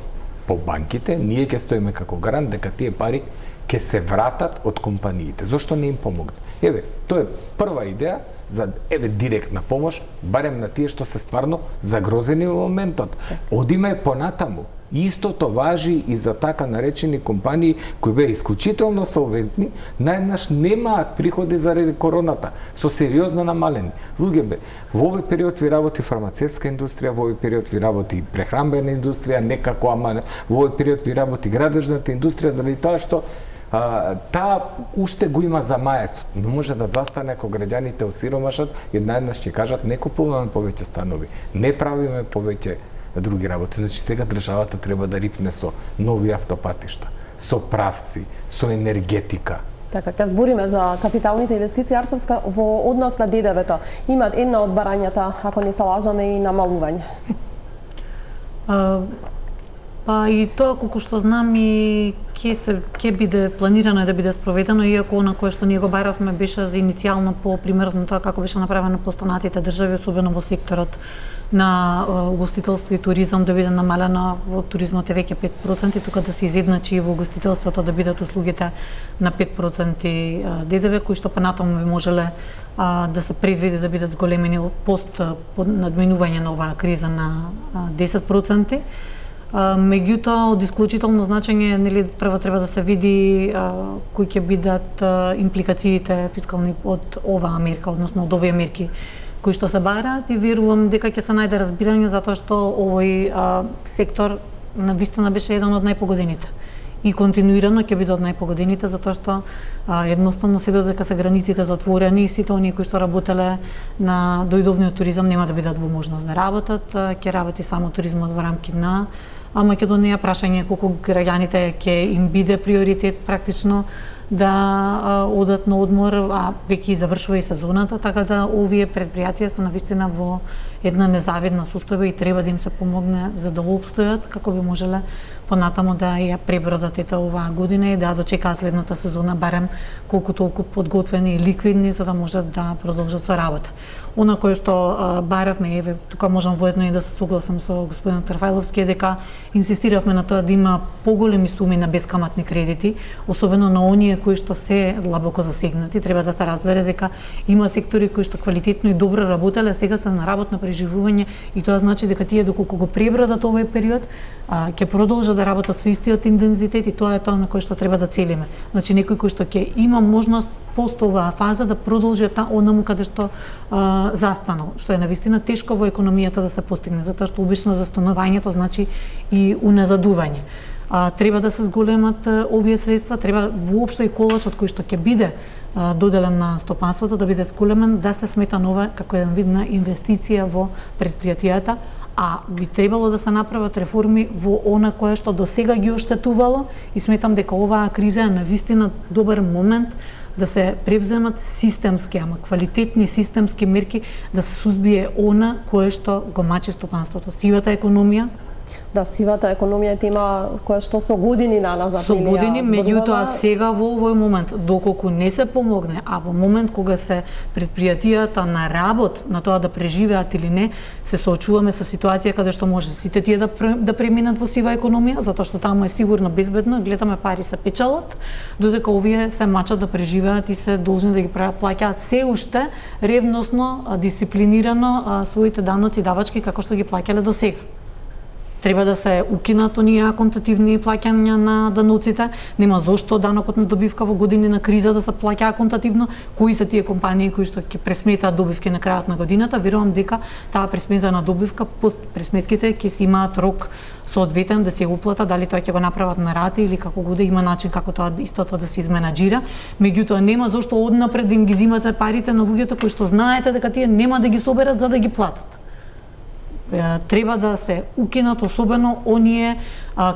по банките, ние ќе стоиме како гарант дека тие пари ќе се вратат од компаниите. Зошто не им помогне? Еве, тоа е прва идеја за директна помош, барем на тие што се стварно загрозени во моментот. Одиме понатаму. Истото важи и за така наречени компании кои беа исклучително солвентни, наеднаш немаат приходи заради короната, со сериозно намалени. Луѓе бе, во овој период ви работи фармацевтска индустрија, во овој период ви работи прехранбена индустрија, некако, ама во овој период ви работи градежната индустрија, заради тоа што таа уште го има замаецот, но може да застане кога граѓаните осиромашат и наеднаш ќе кажат не купуваме повеќе станови, не правиме повеќе други работи. Значи сега државата треба да рипне со нови автопатишта, со правци, со енергетика. Така, ќе збориме за капиталните инвестиции, Арсовска, во однос на ДДВ-то. Имат една од барањата, ако не се лажаме, и намалување. Па и тоа колку што знам и ќе биде планирано да биде спроведено, иако она кое што ние го баравме беше за иницијално по примерот на тоа како беше направено по останатите држави, особено во секторот на угостителство и туризам, да биде намалено во туризмот е веќе 5%, тука да се изедначи и во угостителството да бидат услугите на 5% ДДВ, кои што понатаму би можеле да се предвиди да бидат зголемени пост надминување на оваа криза на 10%. Меѓутоа, од исклучително значење, нели, прво треба да се види кои ќе бидат импликациите фискални од оваа мерка, односно од овие мерки кои што се бараат, и верувам дека ќе се најде разбирање затоа што овој сектор навистина беше еден од најпогодените. И континуирано ќе биде од најпогодените затоа што едноставно се додека се границите затворени и сите оние кои што работеле на дојдовниот туризам нема да бидат во можност да работат, ќе работи само туризмот во рамки на Македонија. Прашање колку граѓаните ќе им биде приоритет практично да одат на одмор, а веќе завршува и сезоната, така да овие предпријатија се навистина во една незавидна состојба и треба да им се помогне за да опстојат, како би можеле понатаму да ја пребродат ета оваа година и да дочекаат следната сезона барем колку толку подготвени и ликвидни за да можат да продолжат со работа. Она кое што баравме, еве, тука можам воедно и да се согласам со господин Трфајловски, е дека инсистиравме на тоа да има поголеми суми на бескаматни кредити, особено на оние кои што се длабоко засегнати. Треба да се разбере дека има сектори кои што квалитетно и добро работеле, сега се на работно преживување и тоа значи дека тие доколку го пребродат овој период, ќе продолжат да работат со истиот интензитет и тоа е тоа на кој што треба да целиме. Значи некој кој што ќе има можност пост оваа фаза да продолжи онаму каде што застанал, што е навистина тешко во економијата да се постигне, затоа што обично застанувањето значи и уназадување. Треба да се зголемат овие средства, треба воопшто и колачот кој што ќе биде доделен на стопанството да биде зголемен, да се смета нова како еден вид на инвестиција во предпријатијата, а би требало да се направат реформи во она кое што досега ги оштетувало и сметам дека оваа криза е навистина добар момент да се превземат системски, ама квалитетни системски мерки да се сузбие она кое што го мачи стопанството, сивата економија. Да, сивата економија е тема која што со години на нас со години, меѓутоа сега во овој момент, доколку не се помогне, а во момент кога се предпријатијата на работ на тоа да преживеат или не, се соочуваме со ситуација каде што може сите тие да преминат во сива економија, затоа што таму е сигурно безбедно, гледаме пари се печалат, додека овие се мачат да преживеат и се должни да ги плаќаат се уште ревносно, дисциплинирано своите даноци и давачки како што ги плаќале до сега. Треба да се укинат оние аконтативни плаќања на даноците. Нема зошто данокот на добивка во години на криза да се плаќа аконтативно. Кои се тие компании кои што ќе пресметаат добивки на крајот на годината? Верувам дека таа пресметана добивка, пост пресметките ќе си имаат рок соодветен да се уплата, дали тоа ќе го направат на рати или како го да има начин како тоа истото да се изменаџира. Меѓутоа нема зошто однапред да им ги зимате парите на луѓето кои што знаете дека тие нема да ги соберат за да ги платат. Треба да се укинат особено оние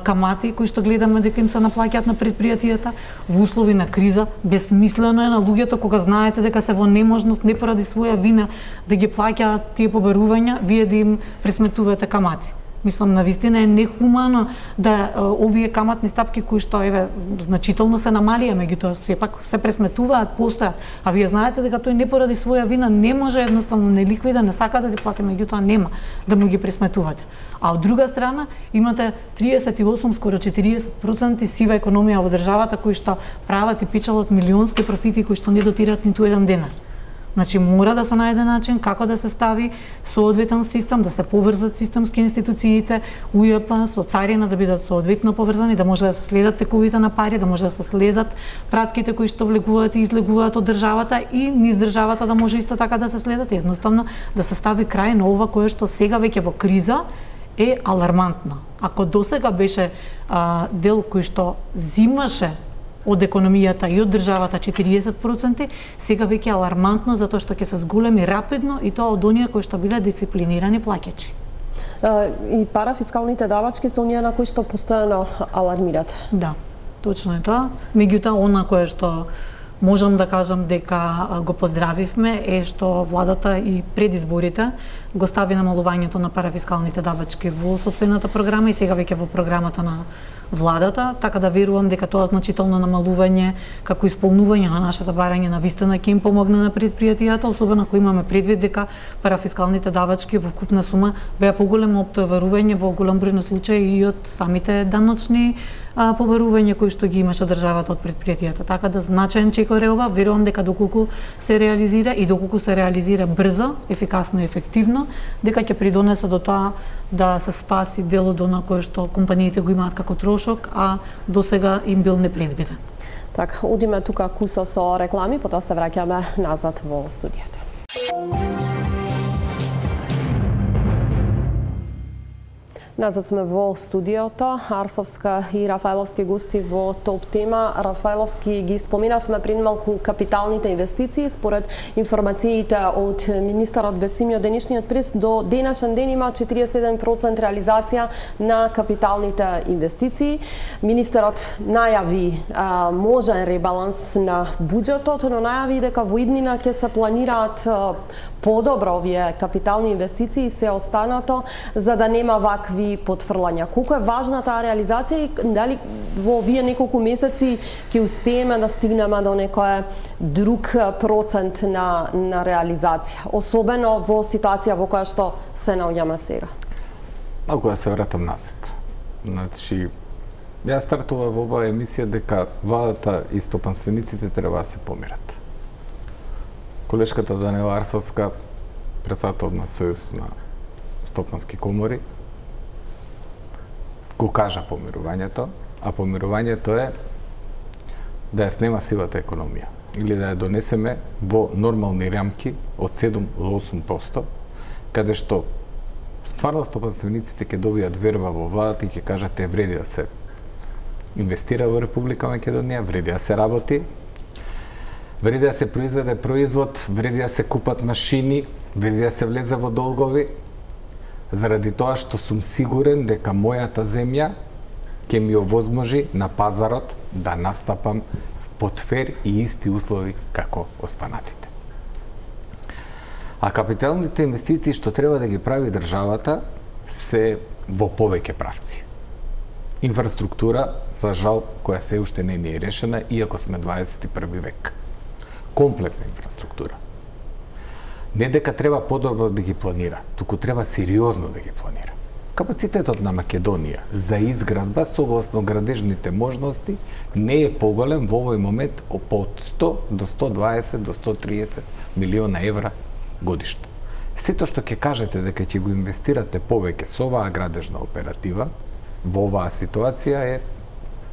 камати кои што гледаме дека им се наплаќаат на предпријатијата во услови на криза. Безсмислено е на луѓето кога знаете дека се во неможност не поради своја вина да ги плаќаат тие побарувања, вие да им пресметувате камати. Мислам, навистина е нехумано да овие каматни стапки кои што значително се намалија, меѓутоа сепак се пресметуваат, постојат. А вие знаете дека тој не поради своја вина не може едноставно не ликвида, не сака да ги плати, меѓутоа нема да му ги пресметувате. А од друга страна имате 38 скоро 40% сива економија во државата кои што прават и печелат милионски профити кои што не дотираат ниту еден денар. Значи мора да се најде начин како да се стави соодветен систем, да се поврзат системски институциите, УЈП со царина да бидат соодветно поврзани, да може да се следат тековите на пари, да може да се следат пратките кои што влегуваат и излегуваат од државата и низ државата да може исто така да се следат, едноставно да се стави крај на ова кое што сега веќе во криза е алармантно. Ако досега беше дел кој што зимаше од економијата и од државата 40%, сега веќе алармантно затоа што ќе се зголеми рапидно и тоа од оние кои што биле дисциплинирани плаќачи. И парафискалните давачки се оние на кои што постојано алармират. Да, точно е тоа. Меѓутоа, она кое што можам да кажам дека го поздравивме е што владата и пред изборите го стави намалувањето на парафискалните давачки во сопствената програма и сега веќе во програмата на владата, така да верувам дека тоа значително намалување како исполнување на нашата барање на вистина ќе им помогне на предпријатијата, особено ако имаме предвид дека парафискалните давачки во вкупна сума беа поголемо оптоварување во голем број на случаи и од самите даночни побарувања кои што ги имаше државата од предпријатијата. Така да значаен чекор е ова, верувам дека доколку се реализира и доколку се реализира брзо, ефикасно и ефективно, дека ќе придонесе до тоа да се спаси дел од она кое што компаниите го имаат како трошок, а досега им бил непредвиден. Така, одиме тука кусо со реклами, потоа се враќаме назад во студиото. Назад сме во студиото, Арсовска и Рафаеловски гости во топ тема. Рафаеловски ги споменавме пред малку капиталните инвестиции. Според информациите од министерот Бесимио, денешниот прес до денешен ден има 41% реализација на капиталните инвестиции. Министерот најави можен ребаланс на буџетот, но најави дека во иднина ќе се планираат подобро овие капитални инвестиции и се останато за да нема вакви потфрлања. Колку е важна таа реализација и дали во овие неколку месеци ќе успееме да стигнеме до некој друг процент на реализација, особено во ситуација во која што се наоѓаме сега? Малку да се вратам назад. Значи, ја стартував во оваа емисија дека владата и стопанствениците треба да се помират. Колешката Данила Арсовска, председател на Сојуз на стопански комори, го кажа помирувањето, а помирувањето е да ја снема сивата економија или да ја донесеме во нормални рамки од 7 до 8%, каде што стварно стопанствениците ќе добијат верба во владата и ќе кажат вреди да се инвестира во Република Македонија, вреди да се работи, вреди да се произведе производ, вреди да се купат машини, вреди да се влезе во долгови, заради тоа што сум сигурен дека мојата земја ќе ми овозможи на пазарот да настапам под фер и исти услови како останатите. А капиталните инвестиции што треба да ги прави државата се во повеќе правци. Инфраструктура, за жал, која се уште не е решена, иако сме 21 век. Комплетна инфраструктура. Не дека треба подобро да ги планира, туку треба сериозно да ги планира. Капацитетот на Македонија за изградба согласно градежните можности не е поголем во овој момент од 100 до 120 до 130 милиона евра годишно. Сето што ќе кажете дека ќе го инвестирате повеќе со оваа градежна оператива во оваа ситуација е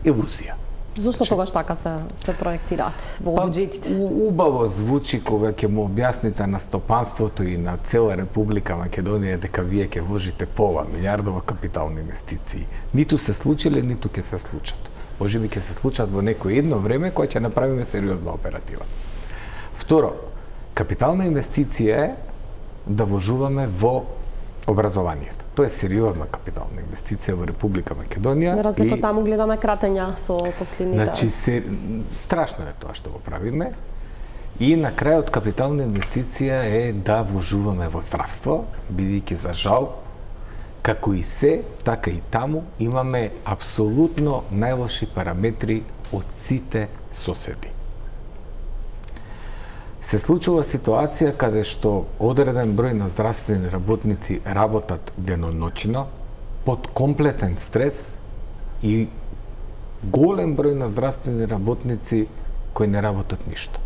илузија. Зошто тогаш така се проектираат во буџетите? Убаво звучи кога ќе му објасните на стопанството и на цела Република Македонија дека вие ќе вложите пола милиардова капитални инвестиции. Ниту се случиле, ниту ќе се случат. Можеби ќе се случат во некој едно време кога ќе направиме сериозна оператива. Второ, капитална инвестиција е да вложуваме во образованието. Тоа е сериозна капитална инвестиција во Република Македонија. На разлика од таму гледаме кратења со последните. Значи страшно е тоа што го правиме. И на крајот капитална инвестиција е да вложуваме во здравство, бидејќи за жал како и се, така и таму имаме апсолутно најлоши параметри од сите соседи. Се случува ситуација каде што одреден број на здравствени работници работат деноноќно под комплетен стрес и голем број на здравствени работници кои не работат ништо.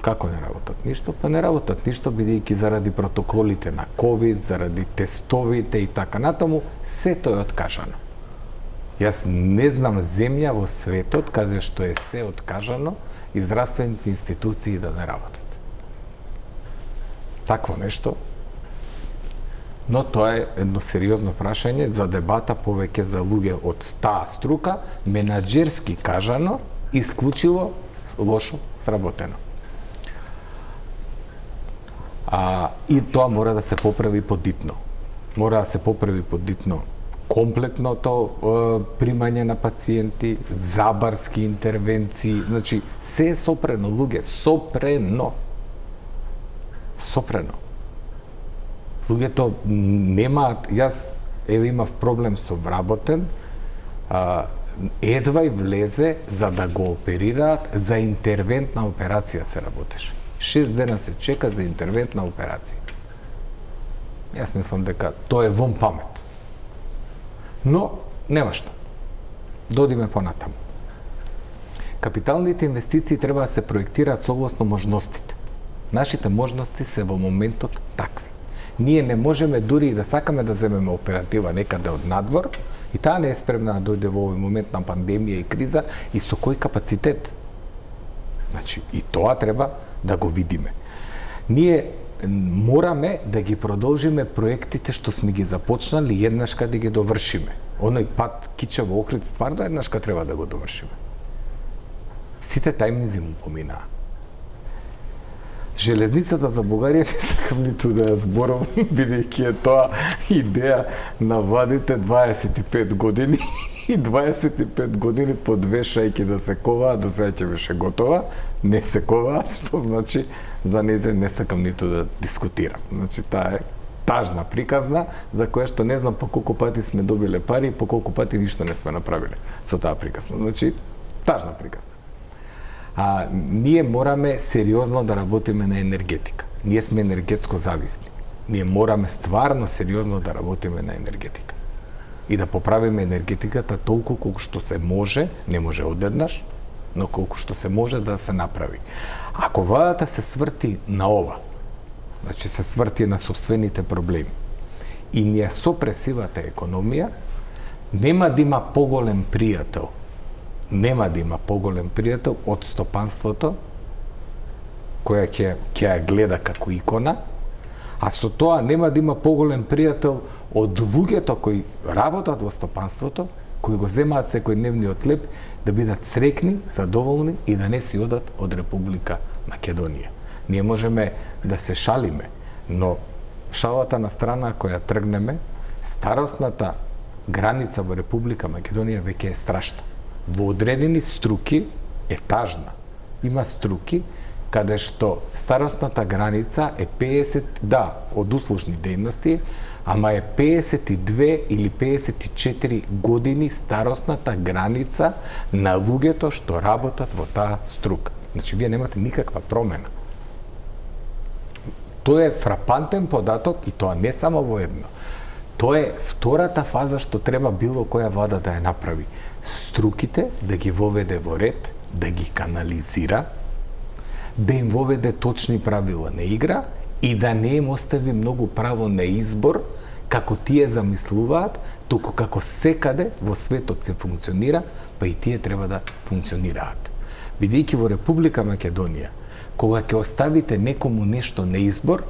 Како не работат ништо? Па не работат ништо бидејќи заради протоколите на ковид, заради тестовите и така натаму, сето е откажано. Јас не знам земја во светот каде што е се откажано и здравствените институции да не работат. Такво нешто. Но тоа е едно сериозно прашање за дебата повеќе за луѓе од таа струка, менаџерски кажано, исклучиво лошо сработено. И тоа мора да се поправи подитно. Мора да се поправи подитно комплетното примање на пациенти, забарски интервенции, значи се е сопрено, луѓе, сопрено. Луѓето немаат, јас имав проблем со вработен, едва и влезе за да го оперираат, за интервентна операција се работеше. 6 дена се чека за интервентна операција. Јас мислам дека тоа е вон памет. Но, нема што. Додиме понатаму. Капиталните инвестиции треба да се проектираат согласно можностите. Нашите можности се во моментот такви. Ние не можеме дури и да сакаме да земеме оператива некаде од надвор, и таа не е спремна да дојде во овој момент на пандемија и криза, и со кој капацитет. Значи, и тоа треба да го видиме. Ние мораме да ги продолжиме проектите што сме ги започнали и еднашка да ги довршиме. Оној пат Кичево Охрид стварно еднашка треба да го довршиме. Сите тајмнизи му поминаа. Железницата за Бугарија не сакам ниту да ја зборам, бидејќи е тоа идеја на владите 25 години и 25 години подвешајќи да се коваат, до сега ќе беше готова, не се коваат, што значи за нејзе не сакам ниту да дискутирам. Значи таа е тажна приказна, за која што не знам по колку пати сме добиле пари и по колку пати ништо не сме направиле со таа приказна. Значи, тажна приказна. Ние мораме сериозно да работиме на енергетика. Ние сме енергетско зависни. Ние мораме стварно сериозно да работиме на енергетика. И да поправиме енергетиката толку колку што се може, не може одеднаш, но колку што се може да се направи. Ако владата се сврти на ова, значи се сврти на собствените проблеми и ние сопресивата економија, нема да има поголем пријател. Нема да има поголем пријател од стопанството, која ќе ја гледа како икона, а со тоа нема да има поголем пријател од луѓето кои работат во стопанството, кои го земаат секојдневниот хлеб, да бидат срекни, задоволни и да не си одат од Република Македонија. Ние можеме да се шалиме, но шалата на страна која тргнеме, старосната граница во Република Македонија веќе е страшна. Во одредени струки е тажна. Има струки каде што старосната граница е 50, да, од услужни дејности, ама е 52 или 54 години старосната граница на луѓето што работат во таа струка. Значи, вие немате никаква промена. Тоа е фрапантен податок и тоа не само во едно. Тоа е втората фаза што треба било која влада да ја направи. Струките да ги воведе во ред, да ги канализира, да им воведе точни правила на игра и да не им остави многу право на избор како тие замислуваат, туку како секаде во светот се функционира, па и тие треба да функционираат. Бидејќи во Република Македонија, кога ќе оставите некому нешто на избор,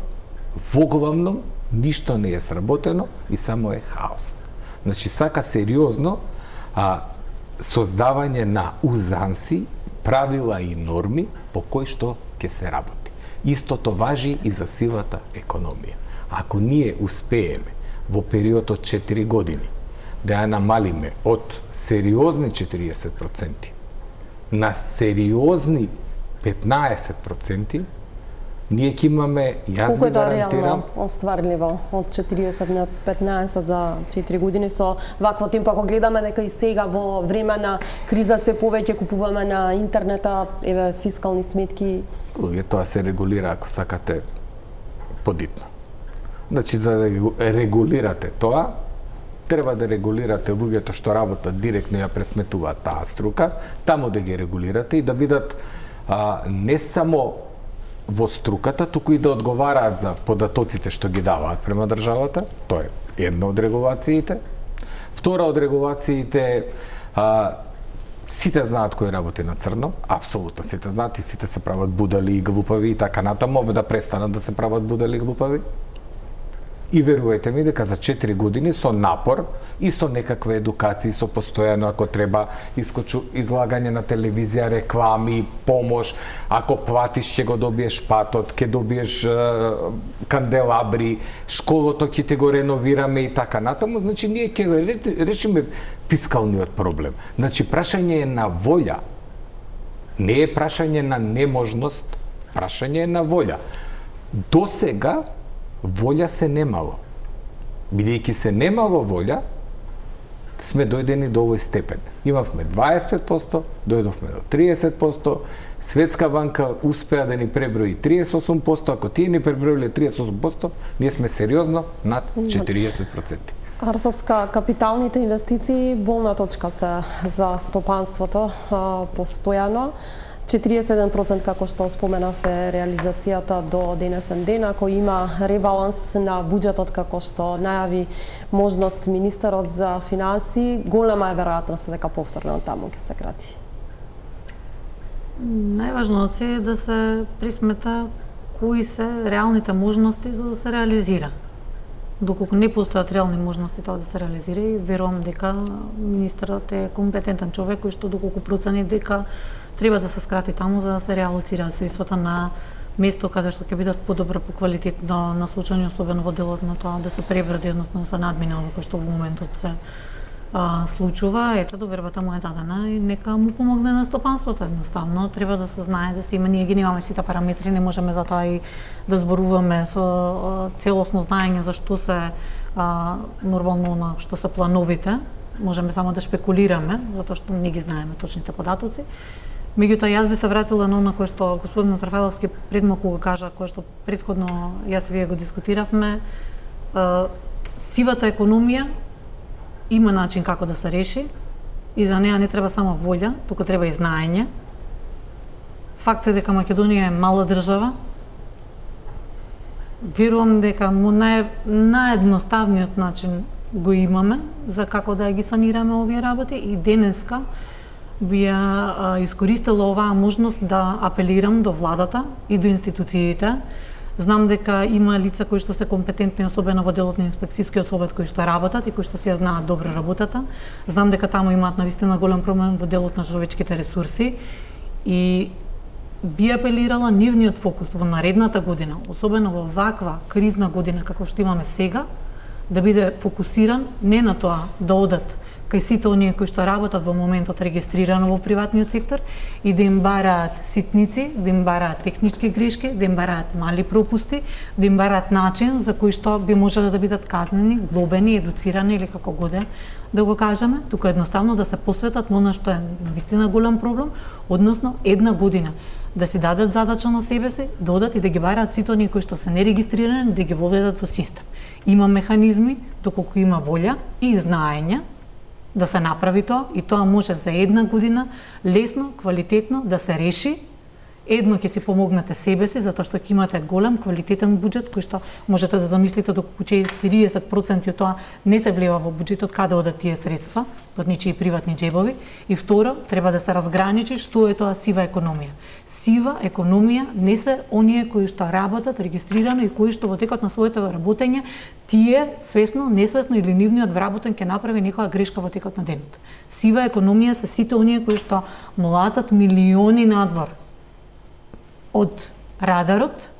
воглавном ништо не е сработено и само е хаос. Значи, сака сериозно создавање на узанси, правила и норми по кои што ќе се работи. Истото важи и за сивата економија. Ако ние успееме во период од 4 години да ја намалиме од сериозни 40% на сериозни 15%, ние ќе имаме, јас ви гарантирам, остварливо од 40 на 15 за 4 години со вакво темпо, ако гледаме дека и сега во време на криза се повеќе купуваме на интернета, еве фискални сметки. Тоа се регулира, ако сакате, подитно. Значи, за да регулирате тоа, треба да регулирате луѓето што работат директно ја пресметуваат таа струка, таму да ги регулирате и да бидат не само во струката, туку и да одговараат за податоците што ги даваат према државата. Тоа е една од регулациите. Втора од регулациите, сите знаат кој работи на црно, апсолутно сите знаат и сите се прават будали и глупави и така натаму, да престанат да се прават будали и глупави. И верувајте ми дека за 4 години со напор и со некаква едукација, со постојано, ако треба, излагање на телевизија, реклами, помош, ако платиш ќе го добиеш патот, ќе добиеш канделабри, школото ќе те го реновираме и така натаму, значи ние ќе решиме фискалниот проблем. Значи прашање е на волја. Не е прашање на неможност, прашање е на волја. До сега волја се немало. Бидејќи се немало волја, сме дојдени до овој степен. Имавме 25%, дојдовме до 30%, Светска банка успеа да ни преброи 38%, ако тие ни преброиле 38%, ние сме сериозно над 40%. Арсовска, капиталните инвестиции болна точка се за стопанството постојано. 41% како што споменав е реализацијата до денешен ден. Ако има ребаланс на буџетот како што најави можност министерот за финансии, голема е веројатноста дека повторно таму ќе се крати. Најважно е да се присмета кои се реалните можности за да се реализира. Доколку не постојат реални можности тоа да се реализира, и верувам дека министерот е компетентен човек кој што доколку процени дека треба да се скрати таму за да се реалоцираат средствата на место каде што ќе бидат подобро по квалитет на случања, особено во делот на тоа да се пребради, односно да се надмина ово што во моментот се случува. Ето, довербата му е дадена и нека му помогне на стопанството едноставно. Треба да се знае да се има, ние ги немаме сите параметри, не можеме за тоа и да зборуваме со целосно знаење за што се нормално на што се плановите. Можеме само да шпекулираме, затоа што не ги знаеме точните податоци. Меѓутоа, јас би се вратила на она кое што господин Трафеловски пред малку го кажа, кое што претходно јас и вие го дискутиравме. Сивата економија има начин како да се реши и за неа не треба само волја, туку треба и знаење. Факт е дека Македонија е мала држава. Верувам дека наједноставниот начин го имаме за како да ги санираме овие работи и денеска би ја искористила оваа можност да апелирам до владата и до институциите. Знам дека има лица кои што се компетентни, особено во делот на инспекцијскиот совет, кои што работат и кои што си ја знаат добро работата. Знам дека таму имаат навистина голем проблем во делот на човечките ресурси и би апелирала нивниот фокус во наредната година, особено во ваква кризна година како што имаме сега, да биде фокусиран не на тоа да одат кај сите оние кои што работат во моментот регистрирано во приватниот сектор и да им бараат ситници, да им бараат технички грешки, да им бараат мали пропусти, да им бараат начин за кој што би можеле да бидат казнени, глобени, едуцирани или како годе да го кажеме, туку едноставно да се посветат на она што е навистина голем проблем, односно една година да си дадат задача на себе си, да одат и да ги бараат сите оние кои што се нерегистрирани, да ги воведат во систем. Има механизми, доколку има волја и знаење да се направи тоа и тоа може за една година лесно, квалитетно да се реши. Едно ќе си помогнете себе си, затоа што ќе имате голем квалитетен буџет кој што можете да замислите доколку 40% од тоа не се влева во буџетот, каде одат тие средства, од ничии приватни џебови. И второ, треба да се разграничи што е тоа сива економија. Сива економија не се оние кои што работат регистрирано и кои што во текот на своето работење тие свесно, несвесно или нивниот вработен ќе направи некоја грешка во текот на денот. Сива економија се сите оние кои што млатат милиони надвор од радарот,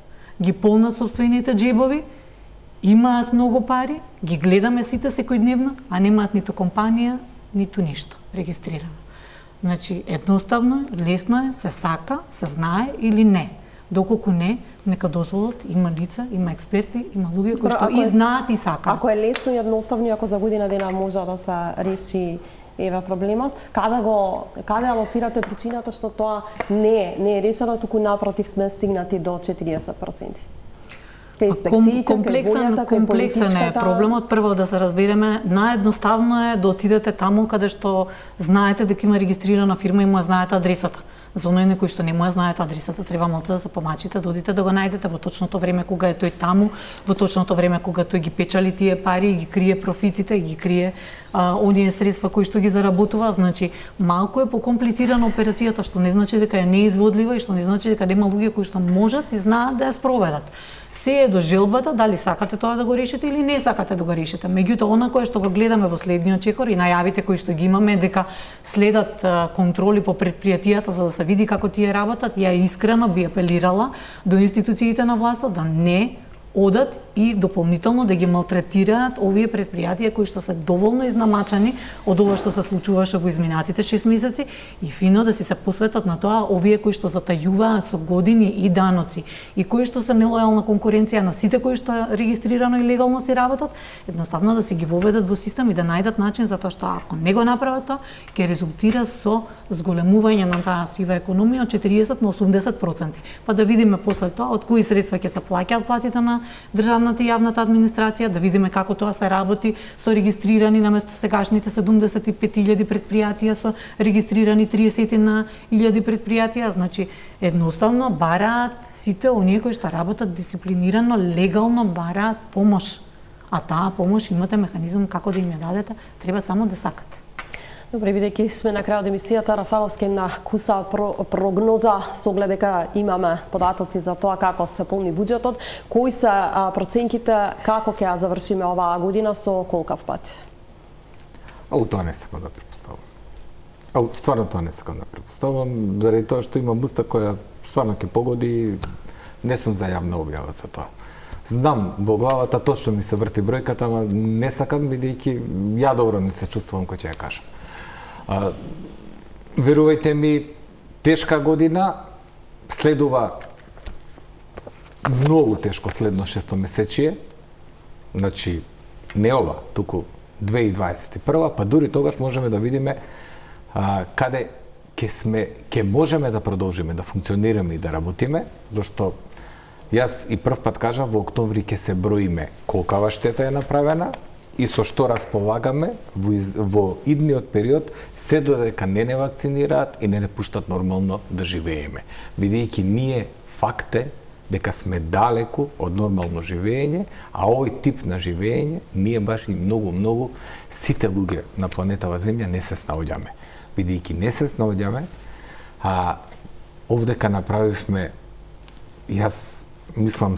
ги полнат сопствените џебови, имаат многу пари, ги гледаме сите секојдневно, а немаат ниту компанија, ниту ништо регистрирано. Значи, едноставно, лесно е, се сака, се знае или не. Доколку не, нека дозволат, има лица, има експерти, има луѓе кои што и знаат и сакаат. Ако е лесно и едноставно, ако за година дена може да се реши проблемот, каде алоцирате причината што тоа не е решено, туку напротив сме стигнати до 40%? Комплексен е проблемот. Прво да се разбереме, наедноставно е да отидете таму каде што знаете дека има регистрирана фирма и му знаете адресата. За оној некој што не му знаете адресата, треба малце да се помачите, да одите да го најдете во точното време кога е тој таму, во точното време кога тој ги печали тие пари, ги крие профитите, ги крие оние средства кои што ги заработува. Значи, малку е покомплицирана операцијата, што не значи дека е неизводлива и што не значи дека нема луѓе кои што можат и знаат да ја спроведат. Се е до желбата, дали сакате тоа да го решите или не сакате да го решите. Меѓутоа, она кое што го гледаме во следниот чекор и најавите кои што ги имаме дека следат контроли по предпријатијата за да се види како тие работат, ја искрено би апелирала до институциите на власта да не одат и дополнително да ги малтретираат овие предпријатија кои што се доволно изнамачани од ова што се случуваше во изминатите 6 месеци и фино да си се посветат на тоа овие кои што затајуваат со години и даноци и кои што се нелојална конкуренција на сите кои што регистрирано и легално си работат, едноставно да си ги воведат во систем и да најдат начин затоа што ако не го направат тоа, ќе резултира со зголемување на таа сива економија од 40 на 80%. Па да видиме после тоа од кои средства ќе се плаќаат платите на државната и јавната администрација, да видиме како тоа се работи со регистрирани наместо сегашните 75.000 предпријатија со регистрирани 30.000 предпријатија. Значи, едноставно бараат сите оние кои што работат дисциплинирано, легално бараат помош. А таа помош имате механизам како да им ја дадете, треба само да сакате. Добре, бидејќи сме на крај од емисијата, Рафаловски на куса прогноза со оглед дека имаме податоци за тоа како се полни буџетот, кои се проценките како ќе ја завршиме оваа година со колкав пат? Тоа не сакам да препоставам. Стварно тоа не сакам да препоставам, заради тоа што имам уста која стварно ќе погоди, не сум за јавна објава за тоа. Знам во главата точно ми се врти бројката, ама не сакам бидејќи ја добро не се чувствувам кој ќе ја кажам. Верувајте ми, тешка година, следува многу тешко следно шестомесечие, значи не ова, туку 2021, па дури тогаш можеме да видиме каде ќе можеме да продолжиме да функционираме и да работиме, зашто јас и прв пат кажав во октомври ќе се броиме колкава штета е направена и со што располагаме во идниот период, се додека не вакцинираат и не пуштат нормално да живееме. Бидејќи ние факт е дека сме далеку од нормално живење, а овој тип на живење ние баш и многу сите луѓе на планетава Земја не се снаоѓаме. Бидејќи не се снаоѓаме, овдека направивме, јас мислам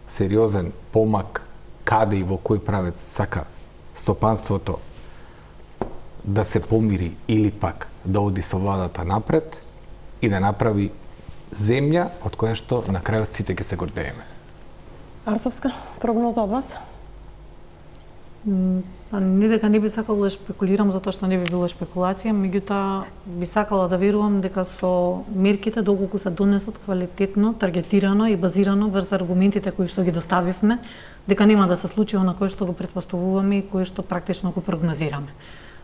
сериозен помак каде и во кој правец сака стопанството да се помири или пак да оди со владата напред и да направи земја од која што на крајот сите ќе се гордееме. Арсовска, прогноза од вас? Не дека не би сакала да шпекулирам затоа што не би било шпекулација, меѓутоа би сакала да верувам дека со мерките доколку се донесат квалитетно, таргетирано и базирано врз аргументите кои што ги доставивме, дека нема да се случи она кое што го претпоставуваме и кое што практично го прогнозираме.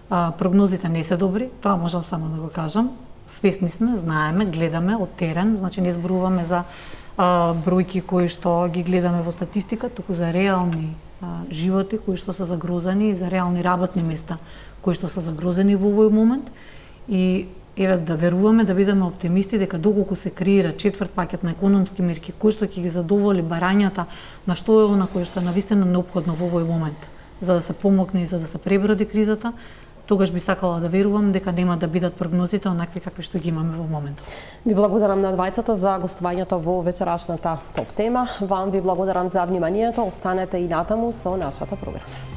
Прогнозите не се добри, тоа можам само да го кажам. Свесни сме, знаеме, гледаме од терен, значи не зборуваме за бројки кои што ги гледаме во статистика, туку за реални животи кои што се загрозени и за реални работни места кои што се загрозени во овој момент. И еве да веруваме, да бидеме оптимисти дека доколку се креира четврт пакет на економски мерки кои што ќе ги задоволи барањата на што е она кое што е навистина неопходно во овој момент за да се помогне и за да се преброди кризата, тогаш би сакала да верувам дека нема да бидат прогнозите онакви какви што ги имаме во моментот. Ви благодарам на двајцата за гостувањето во вечерашната топ тема. Вам ви благодарам за вниманието. Останете и натаму со нашата програма.